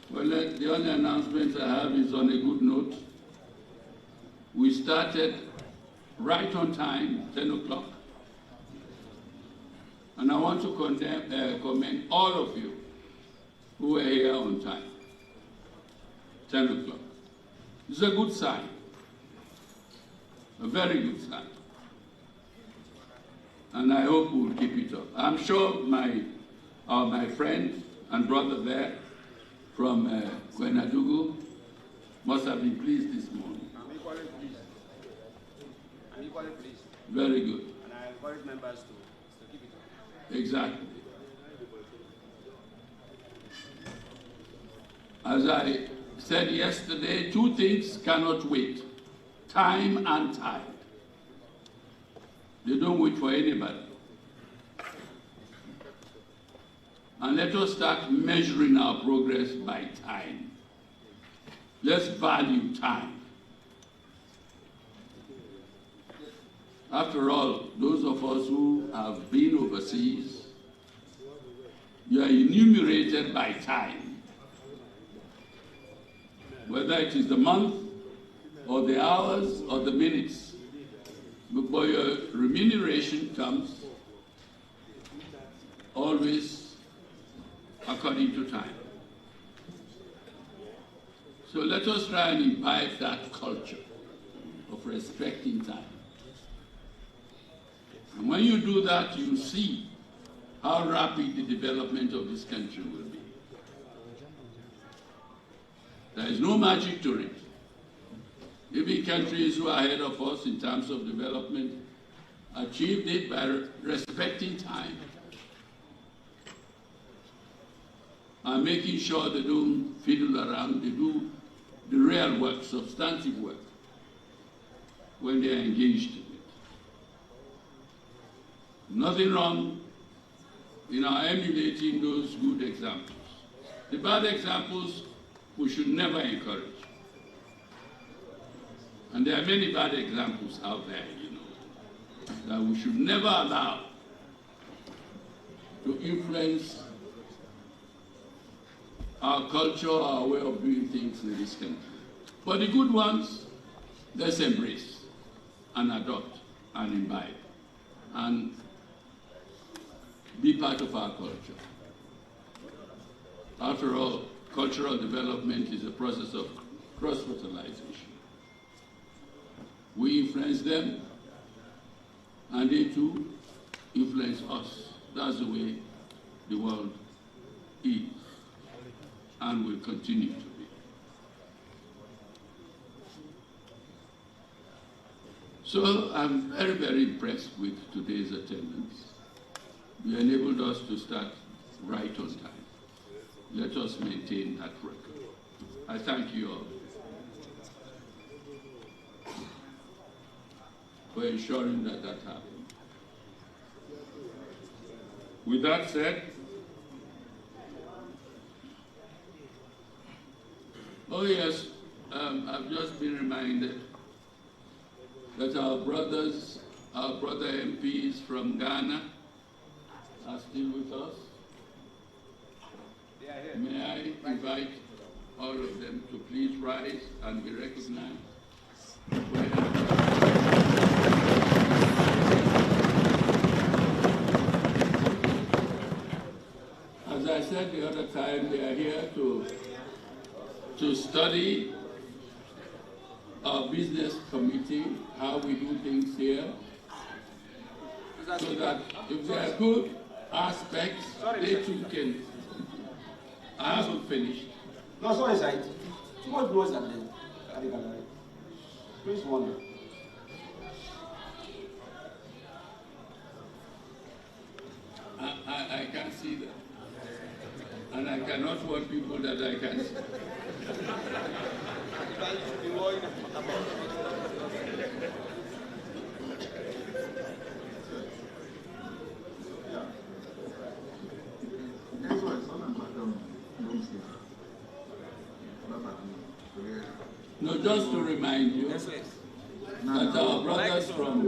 Well, the only announcement I have is on a good note. We started right on time, 10 o'clock. And I want to commend all of you who were here on time, 10 o'clock. It's a good sign, a very good sign. And I hope we'll keep it up. I'm sure my friend and brother there from Kwenadugu must have been pleased this morning. I'm equally pleased. I'm equally pleased. Very good. And I encourage members to keep it up. Exactly. As I said yesterday, two things cannot wait: time and tide. They don't wait for anybody. And let us start measuring our progress by time. Let's value time. After all, those of us who have been overseas, you are enumerated by time. Whether it is the month, or the hours, or the minutes. But your remuneration comes always according to time. So let us try and imbibe that culture of respecting time. And when you do that, you see how rapid the development of this country will be. There is no magic to it. Even countries who are ahead of us in terms of development achieved it by respecting time and making sure they don't fiddle around, they do the real work, substantive work, when they are engaged in it. Nothing wrong in our emulating those good examples. The bad examples we should never encourage. And there are many bad examples out there, that we should never allow to influence our culture, our way of doing things in this country. But the good ones, let's embrace and adopt and imbibe and be part of our culture. After all, cultural development is a process of cross-fertilization. We influence them, and they too influence us. That's the way the world is and will continue to be. So I'm very, very impressed with today's attendance. You enabled us to start right on time. Let us maintain that record. I thank you all for ensuring that that happened. With that said, oh yes, I've just been reminded that our brother MPs from Ghana are still with us. May I invite all of them to please rise and be recognized. As I said the other time, they are here to study our business committee, how we do things here, so that if there are good aspects, they too can. I haven't finished. No, sorry, side. Too much noise at the gallery. Please wonder. I can see that. And I cannot want people that I can see. No, just to remind you that our brothers from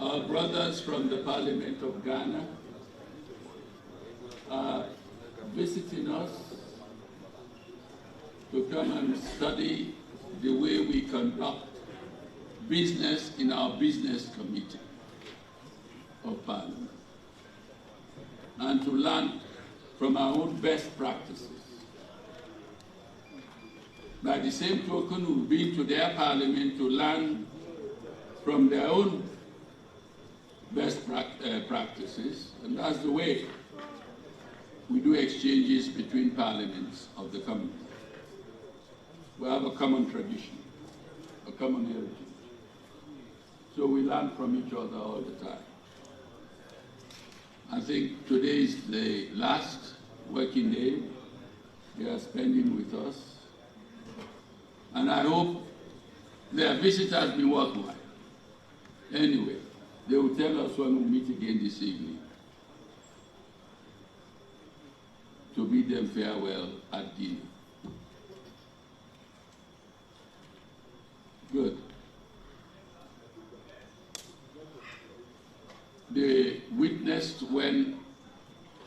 our brothers from the Parliament of Ghana are visiting us to come and study the way we conduct business in our business committee of Parliament, and to learn from our own best practices. By the same token, we've been to their parliament to learn from their own best practices, and that's the way we do exchanges between parliaments of the Commonwealth. We have a common tradition, a common heritage. So we learn from each other all the time. I think today is the last working day they are spending with us. And I hope their visit has been worthwhile. Anyway, they will tell us when we meet again this evening to bid them farewell at dinner. Good. They witnessed when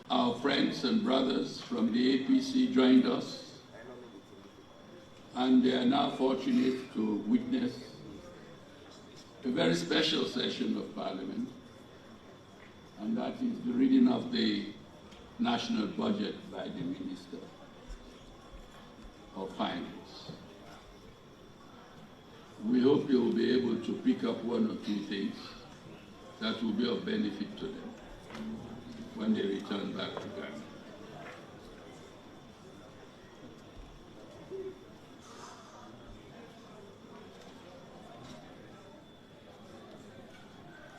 our friends and brothers from the APC joined us, and they are now fortunate to witness a very special session of Parliament, and that is the reading of the national budget by the Minister of Finance. We hope you will be able to pick up one or two things that will be of benefit to them when they return back to Ghana.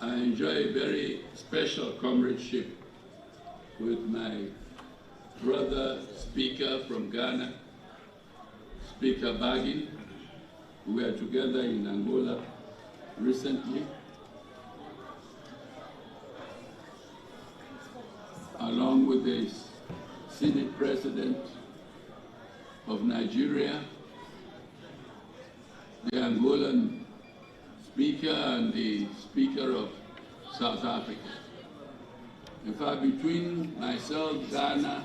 I enjoy a very special comradeship with my brother Speaker from Ghana, Speaker Bagin. We were together in Angola recently, along with the Senate President of Nigeria, the Angolan Speaker, and the Speaker of South Africa. In fact, between myself, Ghana,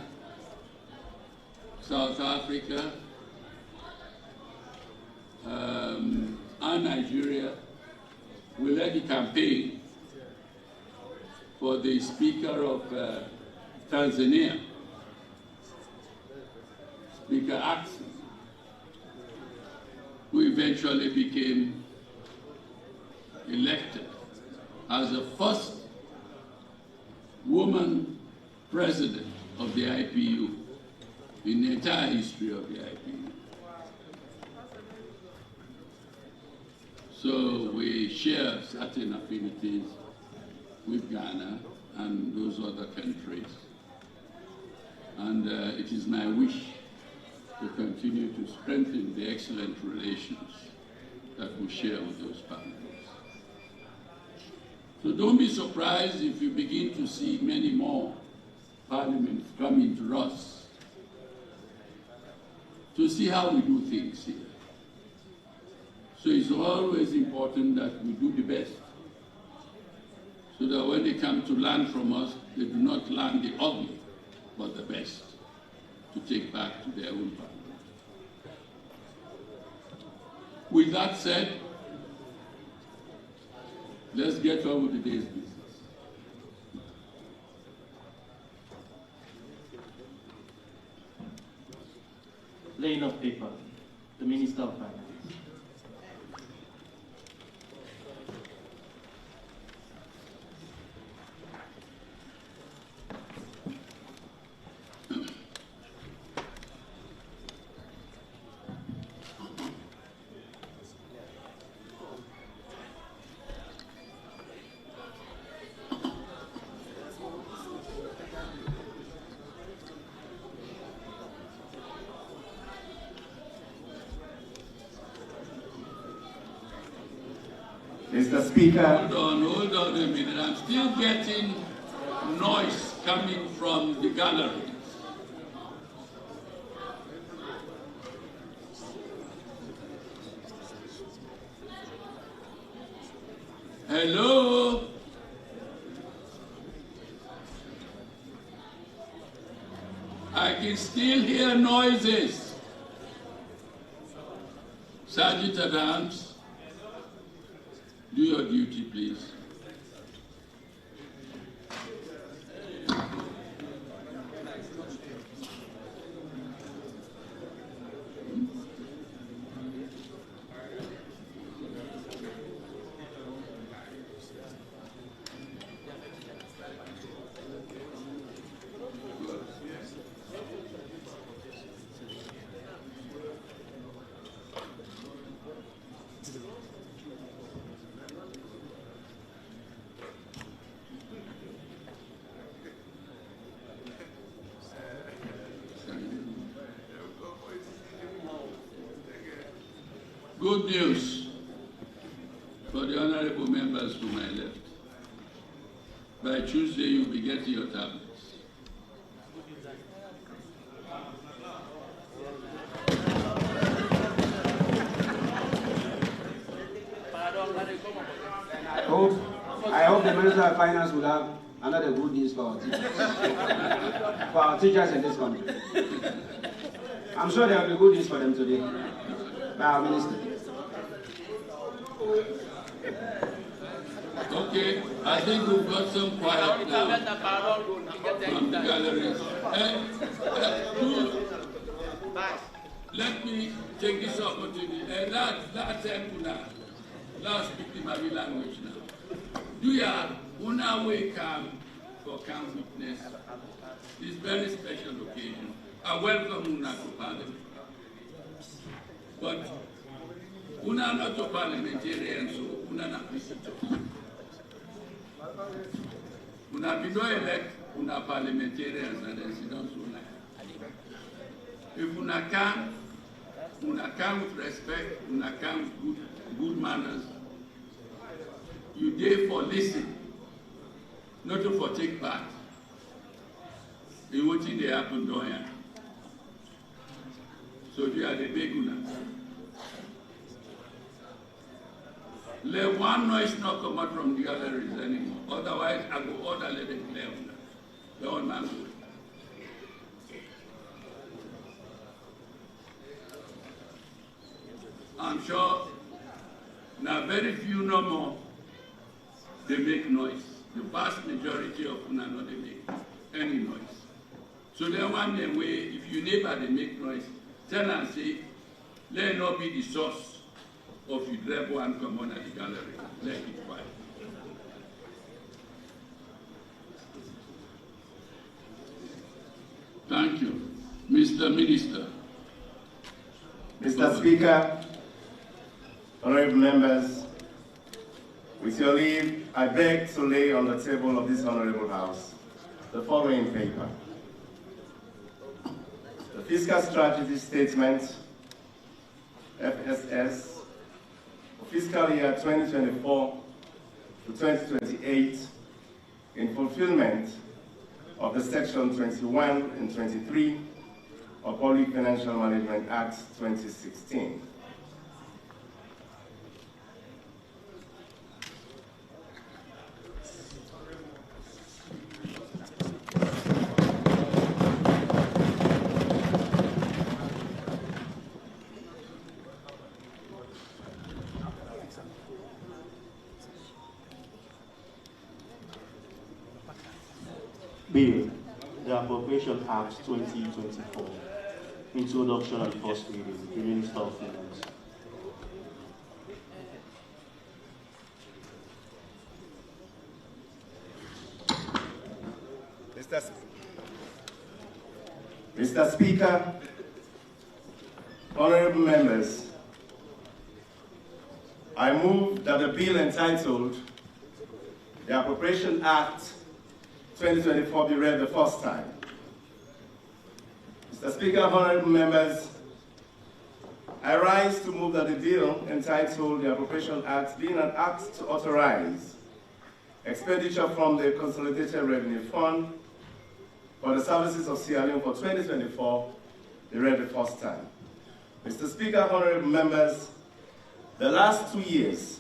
South Africa, and Nigeria, we led the campaign for the Speaker of Tanzania, Speaker Axel, who eventually became elected as the first woman president of the IPU in the entire history of the IPU. So we share certain affinities with Ghana and those other countries. And it is my wish to continue to strengthen the excellent relations that we share with those partners. So don't be surprised if you begin to see many more parliaments coming to us to see how we do things here. So it's always important that we do the best, so that when they come to learn from us, they do not learn the ugly, but the best to take back to their own parliament. With that said, let's get on with the day's business. Laying of paper, the Minister of Finance. Mr. Speaker. Hold on a minute. I'm still getting noise coming from the gallery. Hello? can still hear noises. Sergeant at Arms, do your duty, please. Good news for the honorable members to my left. By Tuesday, you'll be getting your tablets. I hope the Minister of Finance will have another good news for our teachers. For our teachers in this country. I'm sure there will be good news for them today by our Minister. Okay, I think we've got some quiet now from the galleries. Let me take this opportunity. Let's speak the Mali language now. Do you have una way come for camp witness this very special occasion? I welcome una to Parliament. But una not a parliamentarian, so una not visitor. Una be no elect, una parliamentarians and then sit down so if una can with respect, una can with good manners, you dare for listen, not to for take part in what they happen doing. So you are the big una. Let one noise not come out from the galleries anymore. Otherwise, I go order let them clear una. The old man go. I'm sure now very few no more they make noise. The vast majority of una no they make any noise. So then one day way, if you neighbor they make noise, tell and say, let it not be the source of you drive one come on at the gallery. Let it quiet. Thank you. Mr. Minister. Mr. Speaker, honorable members, with your leave, I beg to lay on the table of this honorable House the following paper. The Fiscal Strategy Statement, FSS, for fiscal year 2024 to 2028 in fulfillment of the Section 21 and 23 of Public Financial Management Act 2016. Bill, the Appropriation Act 2024, Introduction and First Reading, the Minister of Finance. Mr. Speaker, honorable members, I move that the bill entitled the Appropriation Act 2024 be read the first time. Mr. Speaker, honorable members, I rise to move that the bill entitled the Appropriation Act being an act to authorize expenditure from the Consolidated Revenue Fund for the services of Sierra Leone for 2024 be read the first time. Mr. Speaker, honorable members, the last 2 years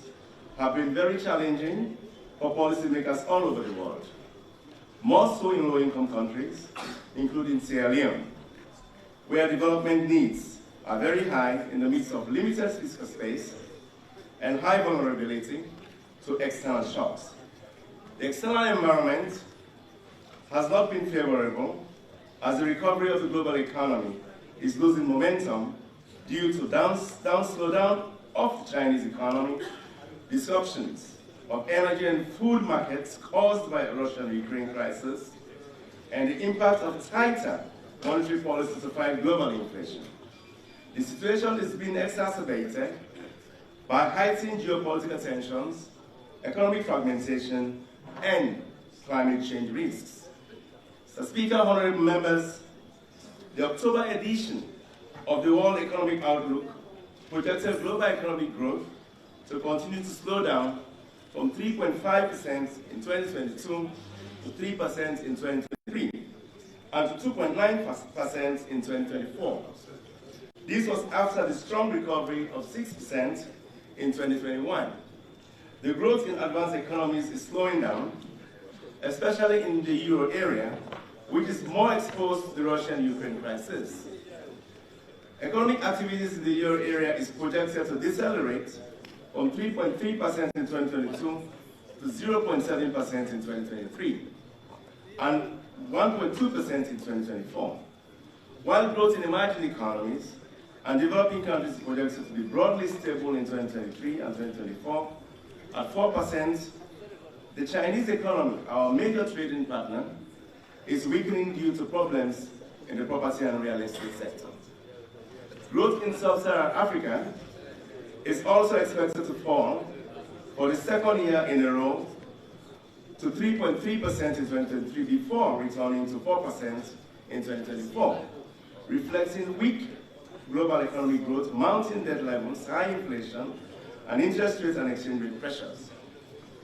have been very challenging for policymakers all over the world, more so in low-income countries, including Sierra Leone. where development needs are very high in the midst of limited fiscal space and high vulnerability to external shocks. The external environment has not been favorable as the recovery of the global economy is losing momentum due to slowdown of the Chinese economy, disruptions of energy and food markets caused by the Russian-Ukraine crisis, and the impact of tighter monetary policy to fight global inflation. The situation is being exacerbated by heightened geopolitical tensions, economic fragmentation, and climate change risks. Mr. Speaker, honorable members, the October edition of the World Economic Outlook projected global economic growth to continue to slow down from 3.5% in 2022 to 3% in 2023 and to 2.9% in 2024. This was after the strong recovery of 6% in 2021. The growth in advanced economies is slowing down, especially in the euro area, which is more exposed to the Russian-Ukraine crisis. Economic activities in the euro area is projected to decelerate from 3.3% in 2022 to 0.7% in 2023 and 1.2% in 2024. While growth in emerging economies and developing countries is projected to be broadly stable in 2023 and 2024 at 4%, the Chinese economy, our major trading partner, is weakening due to problems in the property and real estate sector. Growth in sub-Saharan Africa is also expected to fall for the second year in a row to 3.3% in 2023 before returning to 4% in 2024, reflecting weak global economic growth, mounting debt levels, high inflation, and interest rate and exchange rate pressures.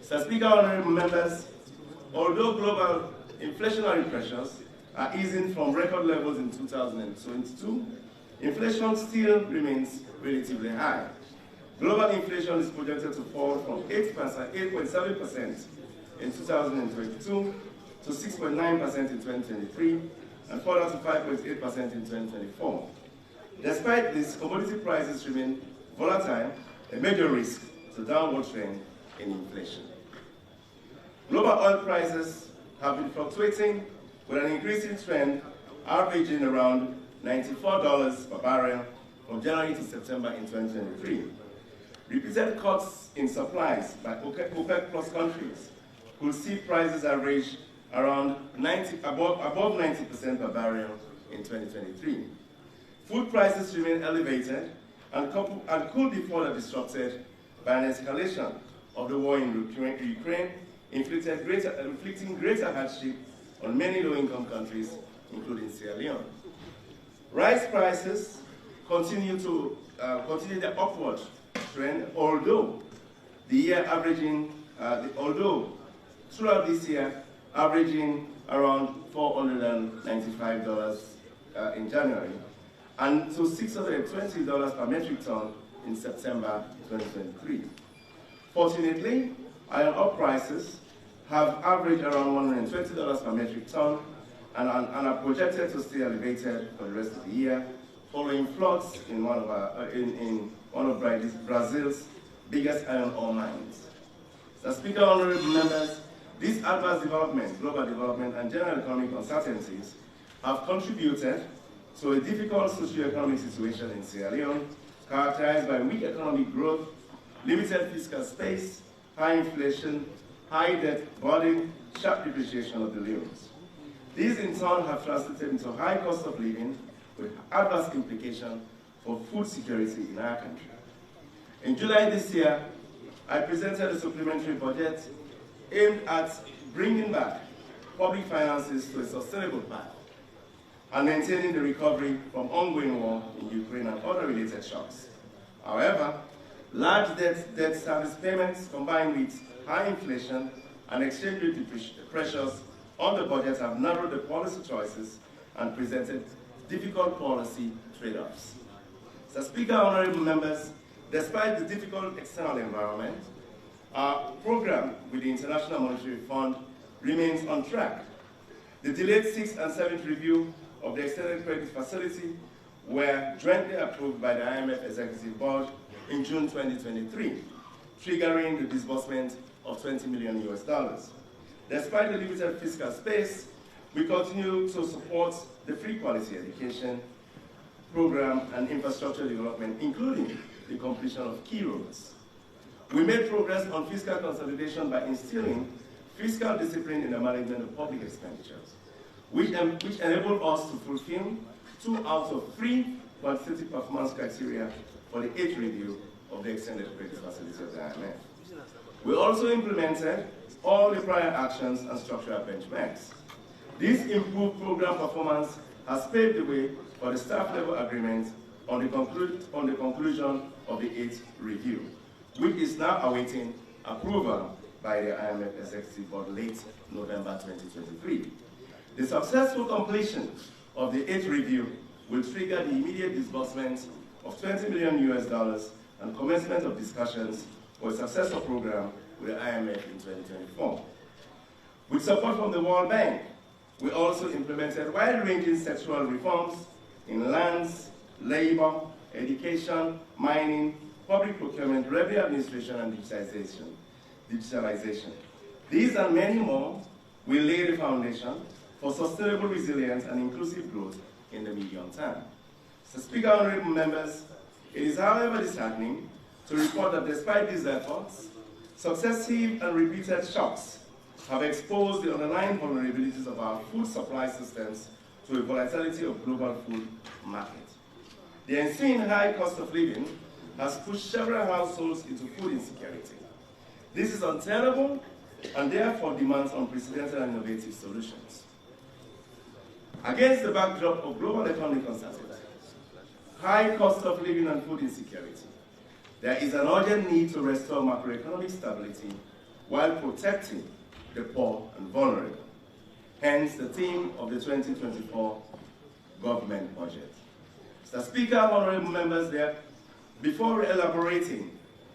Mr. Speaker, honorable members, although global inflationary pressures are easing from record levels in 2022, inflation still remains relatively high. Global inflation is projected to fall from 8.7% in 2022 to 6.9% in 2023 and further to 5.8% in 2024. Despite this, commodity prices remain volatile, a major risk to downward trend in inflation. Global oil prices have been fluctuating with an increasing trend averaging around $94 per barrel from January to September in 2023. Repeated cuts in supplies by OPEC Plus countries could see prices average around above 90% per barrel in 2023. Food prices remain elevated and could be further disrupted by an escalation of the war in Ukraine, inflicting greater hardship on many low-income countries, including Sierra Leone. Rice prices continue their upward trend, although throughout this year, averaging around $495 in January, and to $620 per metric ton in September 2023. Fortunately, iron ore prices have averaged around $120 per metric ton and are projected to stay elevated for the rest of the year, following floods in one of Brazil's biggest iron ore mines. Mr. Speaker, honorable members, these adverse development, global development, and general economic uncertainties have contributed to a difficult socio-economic situation in Sierra Leone, characterized by weak economic growth, limited fiscal space, high inflation, high debt burden, sharp depreciation of the leones. These in turn have translated into high cost of living with adverse implications for food security in our country. In July this year, I presented a supplementary budget aimed at bringing back public finances to a sustainable path and maintaining the recovery from ongoing war in Ukraine and other related shocks. However, large debt service payments combined with high inflation and exchange rate pressures on the budget have narrowed the policy choices and presented difficult policy trade-offs. Mr. Speaker, honorable members, despite the difficult external environment, our program with the International Monetary Fund remains on track. The delayed 6th and 7th review of the extended credit facility were jointly approved by the IMF Executive Board in June 2023, triggering the disbursement of $20 million. Despite the limited fiscal space, we continue to support the free quality education program and infrastructure development, including the completion of key roads. We made progress on fiscal consolidation by instilling fiscal discipline in the management of public expenditures, which enabled us to fulfill 2 out of 3 quantitative performance criteria for the 8th review of the extended credit facility of the IMF. We also implemented all the prior actions and structural benchmarks. This improved program performance has paved the way for the staff level agreement on the conclusion of the 8th review, which is now awaiting approval by the IMF Executive Board late November 2023. The successful completion of the 8th review will trigger the immediate disbursement of $20 million and commencement of discussions for a successor program with the IMF in 2024. With support from the World Bank, we also implemented wide-ranging sectoral reforms in lands, labor, education, mining, public procurement, revenue administration, and digitalization. These and many more will lay the foundation for sustainable resilience and inclusive growth in the medium term. So, Speaker, honorable members, it is, however, disheartening to report that despite these efforts, successive and repeated shocks have exposed the underlying vulnerabilities of our food supply systems to a volatility of global food market. The ensuing high cost of living has pushed several households into food insecurity. This is untenable and therefore demands unprecedented and innovative solutions. Against the backdrop of global economic uncertainty, high cost of living and food insecurity, there is an urgent need to restore macroeconomic stability while protecting the poor and vulnerable. Hence the theme of the 2024 government budget. Mr. Speaker, honorable members, before elaborating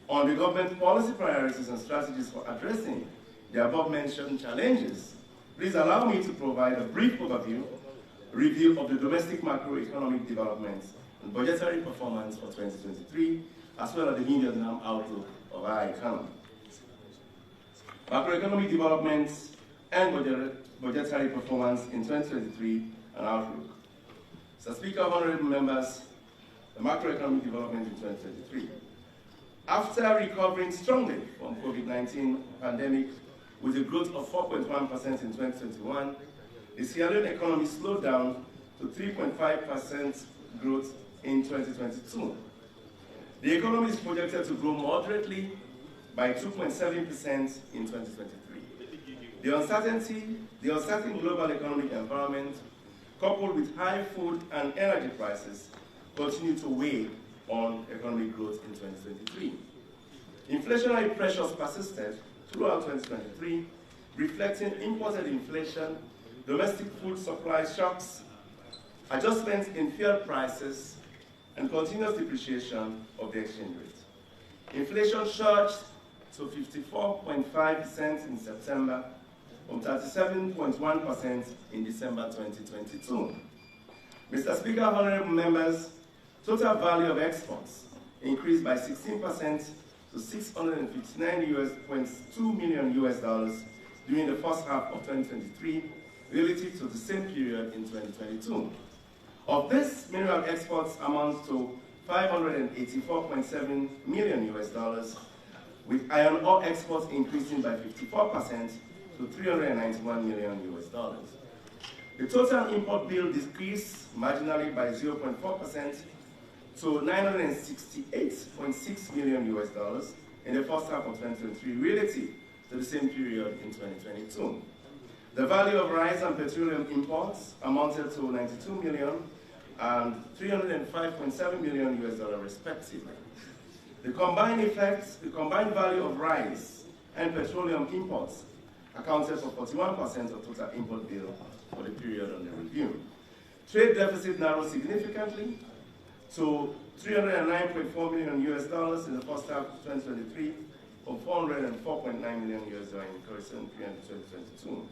on the government policy priorities and strategies for addressing the above-mentioned challenges, please allow me to provide a brief review of the domestic macroeconomic developments and budgetary performance for 2023, as well as the medium-term outlook of our economy. Macroeconomic developments and budgetary performance in 2023 and outlook. Mr. Speaker, honorable members, the macroeconomic development in 2023. After recovering strongly from COVID-19 pandemic with a growth of 4.1% in 2021, the Sierra Leone economy slowed down to 3.5% growth in 2022. The economy is projected to grow moderately by 2.7% in 2023. The uncertain global economic environment, coupled with high food and energy prices, continue to weigh on economic growth in 2023. Inflationary pressures persisted throughout 2023, reflecting imported inflation, domestic food supply shocks, adjustments in fuel prices, and continuous depreciation of the exchange rate. Inflation surged to 54.5% in September, from 37.1% in December 2022. Mr. Speaker, honorable members, total value of exports increased by 16% to $659.2 million during the first half of 2023, relative to the same period in 2022. Of this, mineral exports amount to $584.7 million, with iron ore exports increasing by 54% to $391 million. The total import bill decreased marginally by 0.4% to $968.6 million in the first half of 2023, relative to the same period in 2022. The value of rice and petroleum imports amounted to $92 million and $305.7 million respectively. The combined value of rice and petroleum imports accounted for 41% of total import bill for the period under review. Trade deficit narrowed significantly to $309.4 million in the first half of 2023, from $404.9 million in the corresponding period in 2022,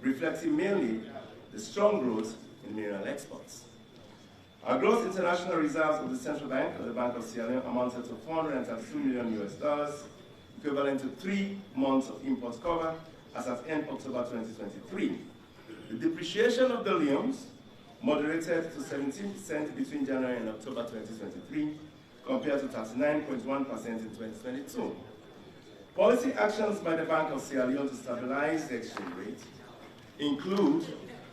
reflecting mainly the strong growth in mineral exports. Our gross international reserves of the Central Bank, or the Bank of Sierra Leone, amounted to $432 million US, equivalent to 3 months of import cover as at end October 2023. The depreciation of the leones moderated to 17% between January and October 2023, compared to 39.1% in 2022. Policy actions by the Bank of Sierra Leone to stabilize the exchange rate include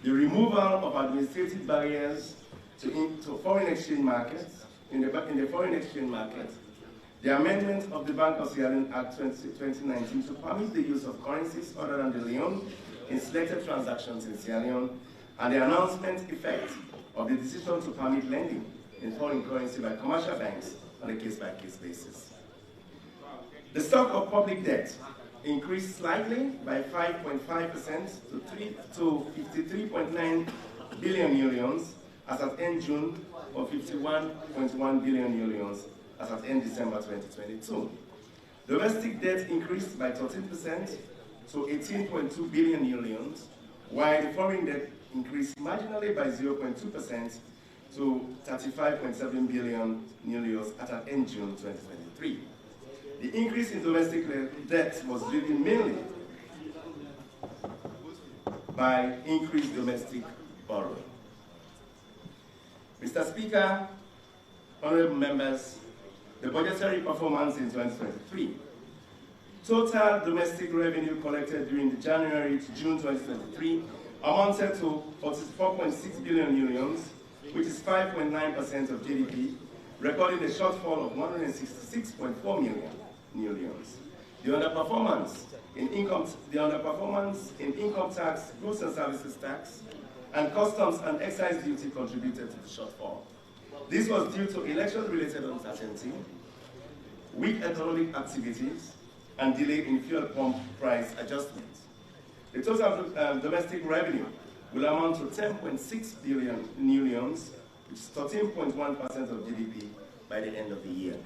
the removal of administrative barriers to foreign exchange markets, in the foreign exchange market, the amendment of the Bank of Sierra Leone Act 2019 to permit the use of currencies other than the leone in selected transactions in Sierra Leone, and the announcement effect of the decision to permit lending in foreign currency by commercial banks on a case-by-case basis. The stock of public debt increased slightly by 5.5% to 53.9 billion euros as at end June, or 51.1 billion euros as at end December 2022. Domestic debt increased by 13% to 18.2 billion euros, while the foreign debt increased marginally by 0.2% to 35.7 billion euros at end June 2023. The increase in domestic debt was driven mainly by increased domestic borrowing. Mr. Speaker, honorable members, the budgetary performance in 2023. Total domestic revenue collected during the January to June 2023 amounted to 44.6 billion euros, which is 5.9% of GDP, recording a shortfall of 166.4 million euros. The underperformance in income tax, goods and services tax, and customs and excise duty contributed to the shortfall. This was due to election-related uncertainty, weak economic activities, and delay in fuel pump price adjustments. The total domestic revenue will amount to 10.6 billion euros, which is 13.1% of GDP by the end of the year.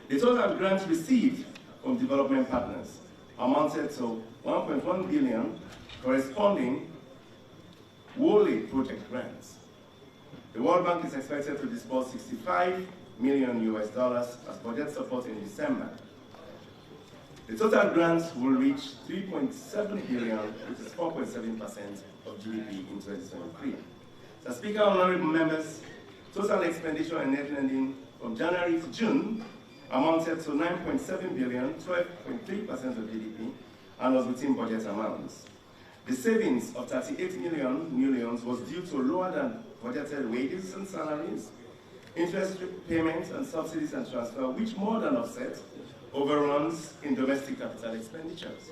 The total grants received from development partners amounted to 1.1 billion, corresponding wholly project grants. The World Bank is expected to disburse $65 million US as budget support in December. The total grants will reach 3.7 billion, which is 4.7% of GDP in 2023. Mr. Speaker, honorable members, total expenditure and net lending from January to June amounted to 9.7 billion, 12.3% of GDP, and was within budget amounts. The savings of 38 million was due to lower than budgeted wages and salaries, interest payments and subsidies and transfer, which more than offset overruns in domestic capital expenditures.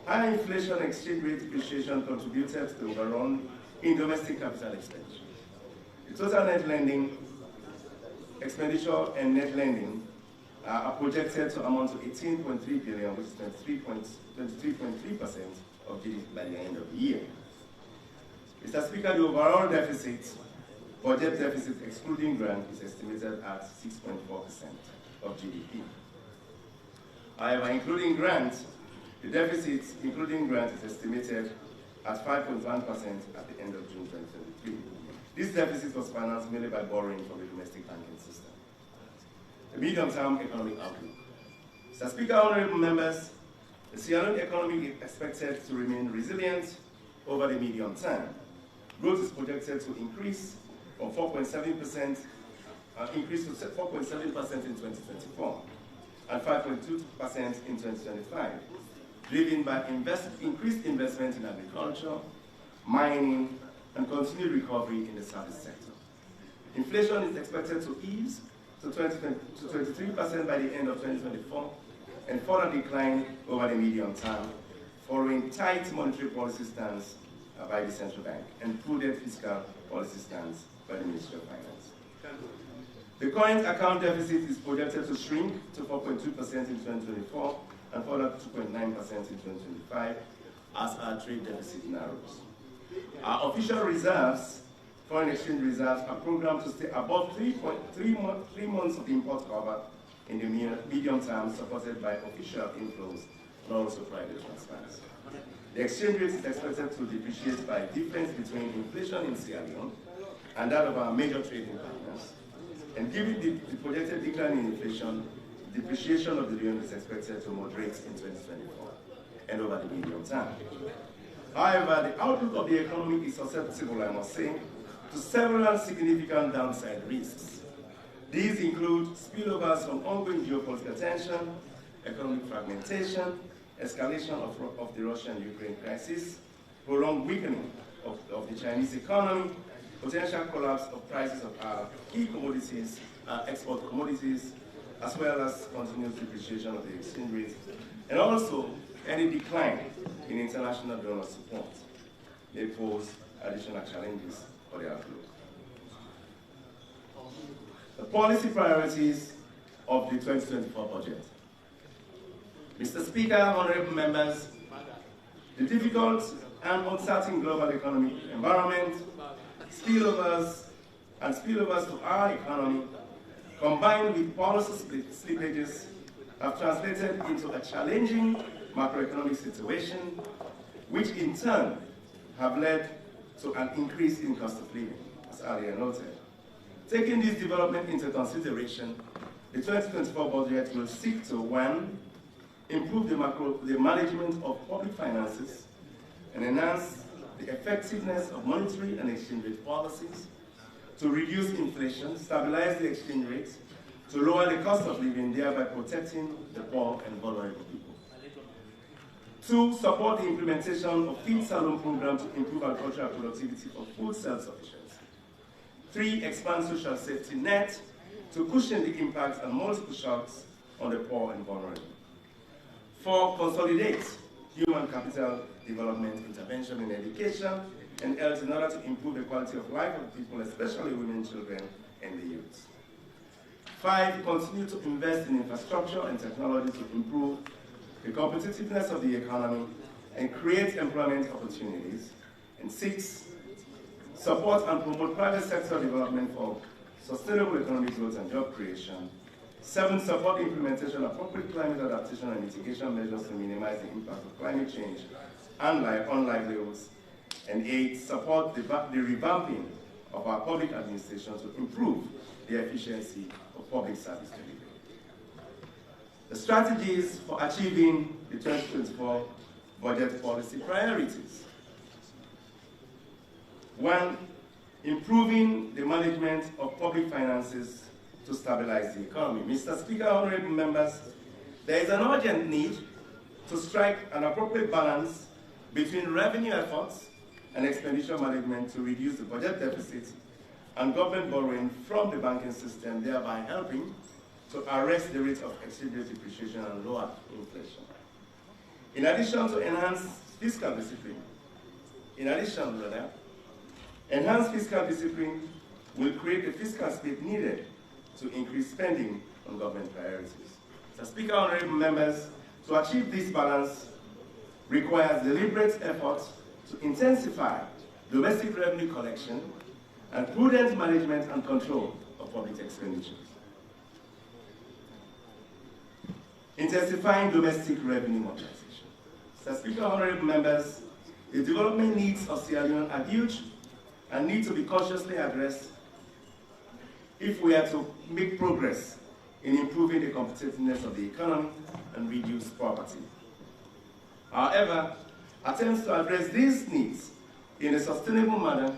High inflation exchange rate depreciation contributed to the overrun in domestic capital expenditure. The total net lending, expenditure and net lending are projected to amount to 18.3 billion, which is 23.3% of GDP by the end of the year. Mr. Speaker, the overall deficit, budget deficit excluding grant, is estimated at 6.4% of GDP. However, including grant, the deficit including grant is estimated at 5.1% at the end of June 2023. This deficit was financed mainly by borrowing from the domestic banking system. The medium-term economic outlook. Mr. Speaker, honorable members, the Sierra Leone economy is expected to remain resilient over the medium term. Growth is projected to increase from 4.7%, increase to 4.7% in 2024 and 5.2% in 2025, driven by increased investment in agriculture, mining, and continued recovery in the service sector. Inflation is expected to ease to 23% by the end of 2024 and further decline over the medium term, following tight monetary policy stance by the central bank and prudent fiscal policy stance by the Ministry of Finance. The current account deficit is projected to shrink to 4.2% in 2024 and further 2.9% in 2025 as our trade deficit narrows. Our official reserves, foreign exchange reserves, are programmed to stay above 3 months of import cover in the medium term, supported by official inflows and also private transfers. The exchange rate is expected to depreciate by difference between inflation in Sierra Leone and that of our major trading partners. And given the projected decline in inflation, depreciation of the yuan is expected to moderate in 2024 and over the medium term. However, the outlook of the economy is susceptible, I must say, to several significant downside risks. These include spillovers from ongoing geopolitical tension, economic fragmentation, escalation of the Russian-Ukraine crisis, prolonged weakening of the Chinese economy, potential collapse of prices of our key commodities, export commodities, as well as continuous depreciation of the exchange rate, and also any decline in international donor support may pose additional challenges for the outlook. The policy priorities of the 2024 budget. Mr. Speaker, honorable members, the difficult and uncertain global economic environment, spillovers to our economy, combined with policy slippages, have translated into a challenging macroeconomic situation, which in turn have led to an increase in cost of living, as earlier noted. Taking this development into consideration, the 2024 budget will seek to, 1, improve the management of public finances and enhance the effectiveness of monetary and exchange rate policies, to reduce inflation, stabilize the exchange rate, to lower the cost of living, thereby protecting the poor and vulnerable people. 2, support the implementation of Feed Salone program to improve agricultural productivity for food self-sufficiency. 3, expand social safety net to cushion the impacts and multiple shocks on the poor and vulnerable. 4, consolidate human capital development intervention in education and health in order to improve the quality of life of people, especially women, children, and the youth. 5, continue to invest in infrastructure and technology to improve the competitiveness of the economy and create employment opportunities. And 6, support and promote private sector development for sustainable economic growth and job creation. 7, support the implementation of appropriate climate adaptation and mitigation measures to minimize the impact of climate change on livelihoods. And 8, support the revamping of our public administration to improve the efficiency of public service delivery. The strategies for achieving the 2024 budget policy priorities. 1, improving the management of public finances to stabilize the economy. Mr. Speaker, honorable members, there is an urgent need to strike an appropriate balance between revenue efforts and expenditure management to reduce the budget deficit and government borrowing from the banking system, thereby helping to arrest the rate of exchange rate depreciation and lower inflation. In addition to enhanced fiscal discipline, enhanced fiscal discipline will create the fiscal space needed to increase spending on government priorities. Mr. Speaker, honorable members, to achieve this balance requires deliberate efforts to intensify domestic revenue collection and prudent management and control of public expenditures. Intensifying domestic revenue mobilization. Mr. Speaker, honorable members, the development needs of Sierra Leone are huge and need to be cautiously addressed if we are to make progress in improving the competitiveness of the economy and reduce poverty. However, attempts to address these needs in a sustainable manner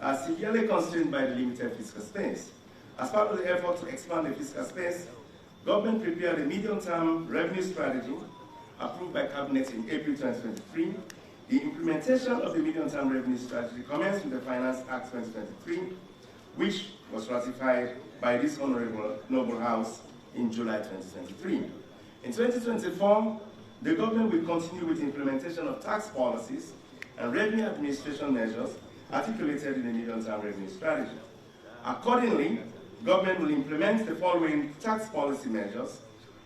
are severely constrained by the limited fiscal space. As part of the effort to expand the fiscal space, government prepared a medium-term revenue strategy approved by Cabinet in April 2023. The implementation of the medium-term revenue strategy commenced with the Finance Act 2023, which was ratified by this Honorable Noble House in July 2023. In 2024, the government will continue with the implementation of tax policies and revenue administration measures articulated in the medium-term revenue strategy. Accordingly, government will implement the following tax policy measures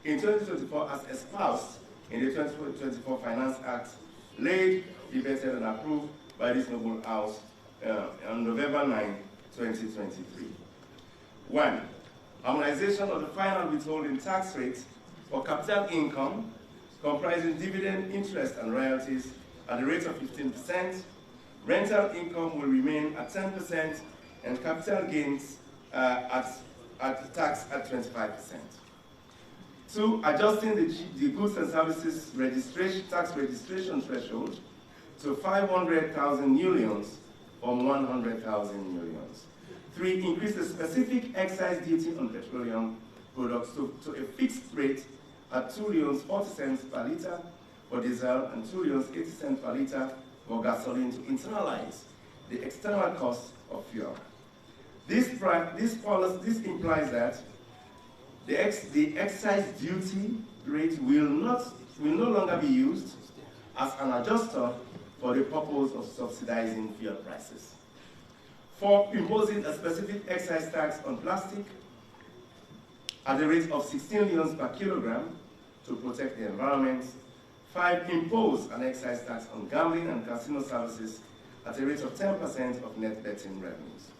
in 2024 as espoused in the 2024 Finance Act, laid, debated, and approved by this Noble House on November 9, 2023. 1. Harmonization of the final withholding tax rates for capital income comprising dividend, interest, and royalties at the rate of 15%, rental income will remain at 10%, and capital gains at tax at 25%. 2, adjusting the goods and services tax registration threshold to 500,000 unions from 100,000 unions. 3, increase the specific excise duty on petroleum products to a fixed rate at 2 Leons 40 cents per litre for diesel and 2 Leons 80 cents per litre for gasoline to internalize the external cost of fuel. This implies that the excise duty rate will no longer be used as an adjuster for the purpose of subsidizing fuel prices. 4, imposing a specific excise tax on plastic at the rate of 16 Leons per kilogram to protect the environment. 5, impose an excise tax on gambling and casino services at a rate of 10% of net betting revenues.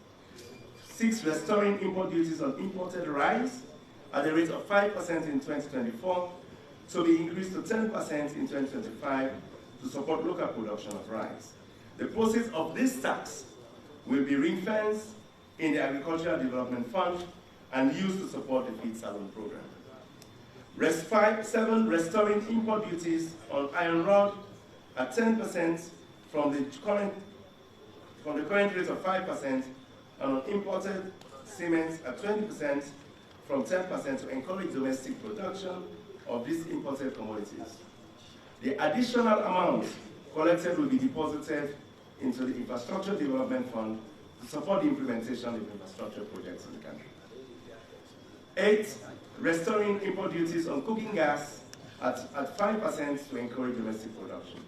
6, restoring import duties on imported rice at a rate of 5% in 2024 to be increased to 10% in 2025 to support local production of rice. The proceeds of this tax will be ring-fenced in the Agricultural Development Fund and used to support the Feed Salone program. 7, restoring import duties on iron rod at 10% from the current rate of 5%, and on imported cement at 20% from 10% to encourage domestic production of these imported commodities. The additional amount collected will be deposited into the Infrastructure Development Fund to support the implementation of infrastructure projects in the country. 8, restoring import duties on cooking gas at 5% to encourage domestic production.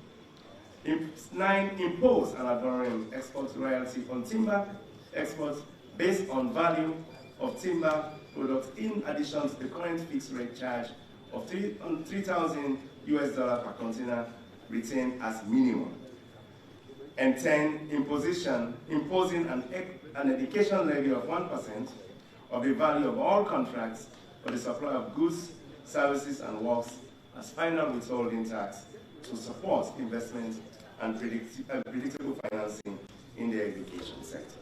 9, impose an adjournment export royalty on timber exports based on value of timber products in addition to the current fixed rate charge of $3,000 per container retained as minimum. And 10, imposing an education levy of 1% of the value of all contracts for the supply of goods, services, and works as final withholding tax to support investment and predictable financing in the education sector.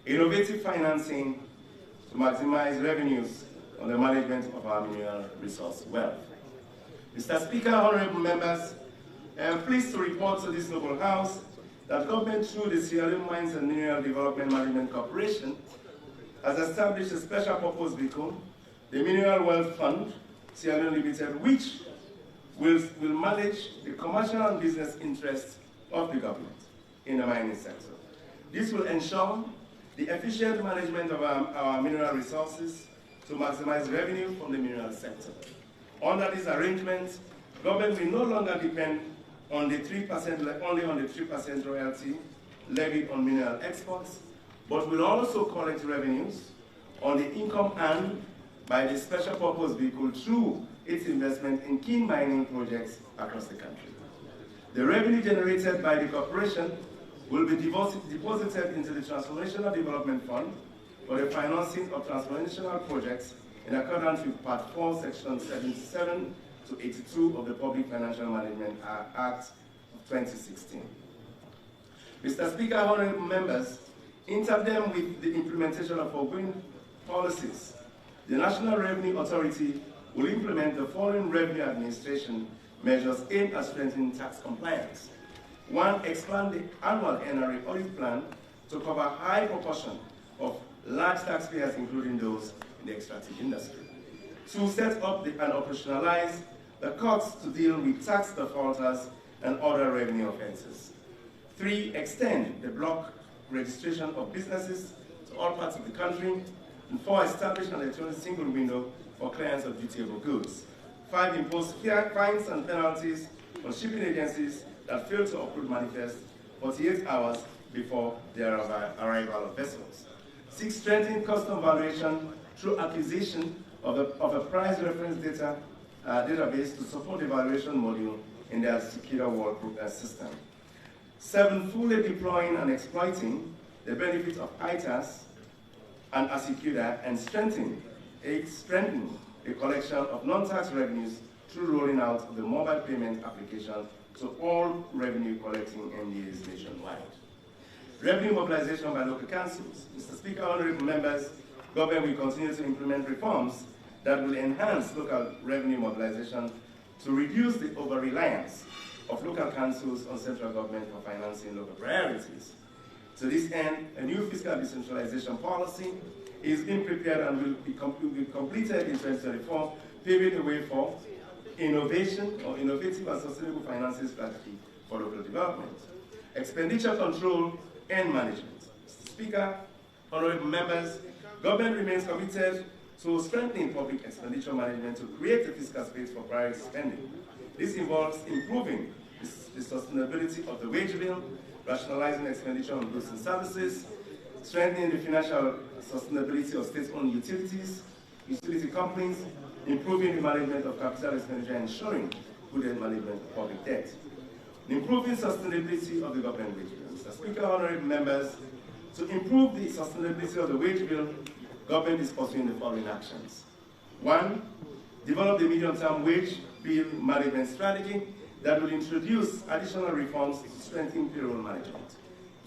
Innovative financing to maximize revenues on the management of our mineral resource wealth. Mr. Speaker, honorable members, I am pleased to report to this noble House that government through the Sierra Leone Mines and Mineral Development Management Corporation has established a special purpose vehicle, the Mineral Wealth Fund, Sierra Leone Limited, which will manage the commercial and business interests of the government in the mining sector. This will ensure the efficient management of our mineral resources to maximize revenue from the mineral sector. Under this arrangement, government will no longer depend on the 3%, only on the 3% royalty levied on mineral exports, but will also collect revenues on the income earned by the special purpose vehicle through its investment in key mining projects across the country. The revenue generated by the corporation will be deposited into the Transformational Development Fund for the financing of transformational projects in accordance with Part 4, Section 77 to 82 of the Public Financial Management Act of 2016. Mr. Speaker, honorable members, in tandem with the implementation of foregoing policies, the National Revenue Authority will implement the following revenue administration measures aimed at strengthening tax compliance. 1, expand the annual NRA audit plan to cover a high proportion of large taxpayers, including those in the extractive industry. 2, set up and operationalize the courts to deal with tax defaulters and other revenue offenses. 3, extend the block registration of businesses to all parts of the country. And 4, establish an electronic single window for clients of dutiable goods. 5, impose fines and penalties on shipping agencies that fail to upload manifest 48 hours before their arrival of vessels. 6, strengthen custom valuation through acquisition of a price reference database to support the valuation module in their secure world system. 7, fully deploying and exploiting the benefits of ITAS and ASICUDA and strengthening the collection of non-tax revenues through rolling out the mobile payment application to all revenue collecting MDAs nationwide. Revenue mobilization by local councils. Mr. Speaker, honorable members, government will continue to implement reforms that will enhance local revenue mobilization to reduce the over-reliance of local councils on central government for financing local priorities. To this end, a new fiscal decentralization policy is being prepared and will be completed in 2024, paving the way for innovation or innovative and sustainable financing strategy for local development. Expenditure control and management. Mr. Speaker, honorable members, government remains committed to strengthening public expenditure management to create a fiscal space for priority spending. This involves improving the sustainability of the wage bill, rationalizing expenditure on goods and services, strengthening the financial sustainability of state-owned utilities, utility companies, improving the management of capital expenditure, and ensuring prudent management of public debt. Improving sustainability of the government wage bill. Mr. Speaker, honorable members, to improve the sustainability of the wage bill, government is pursuing the following actions. 1, develop the medium-term wage bill management strategy that will introduce additional reforms to strengthen payroll management.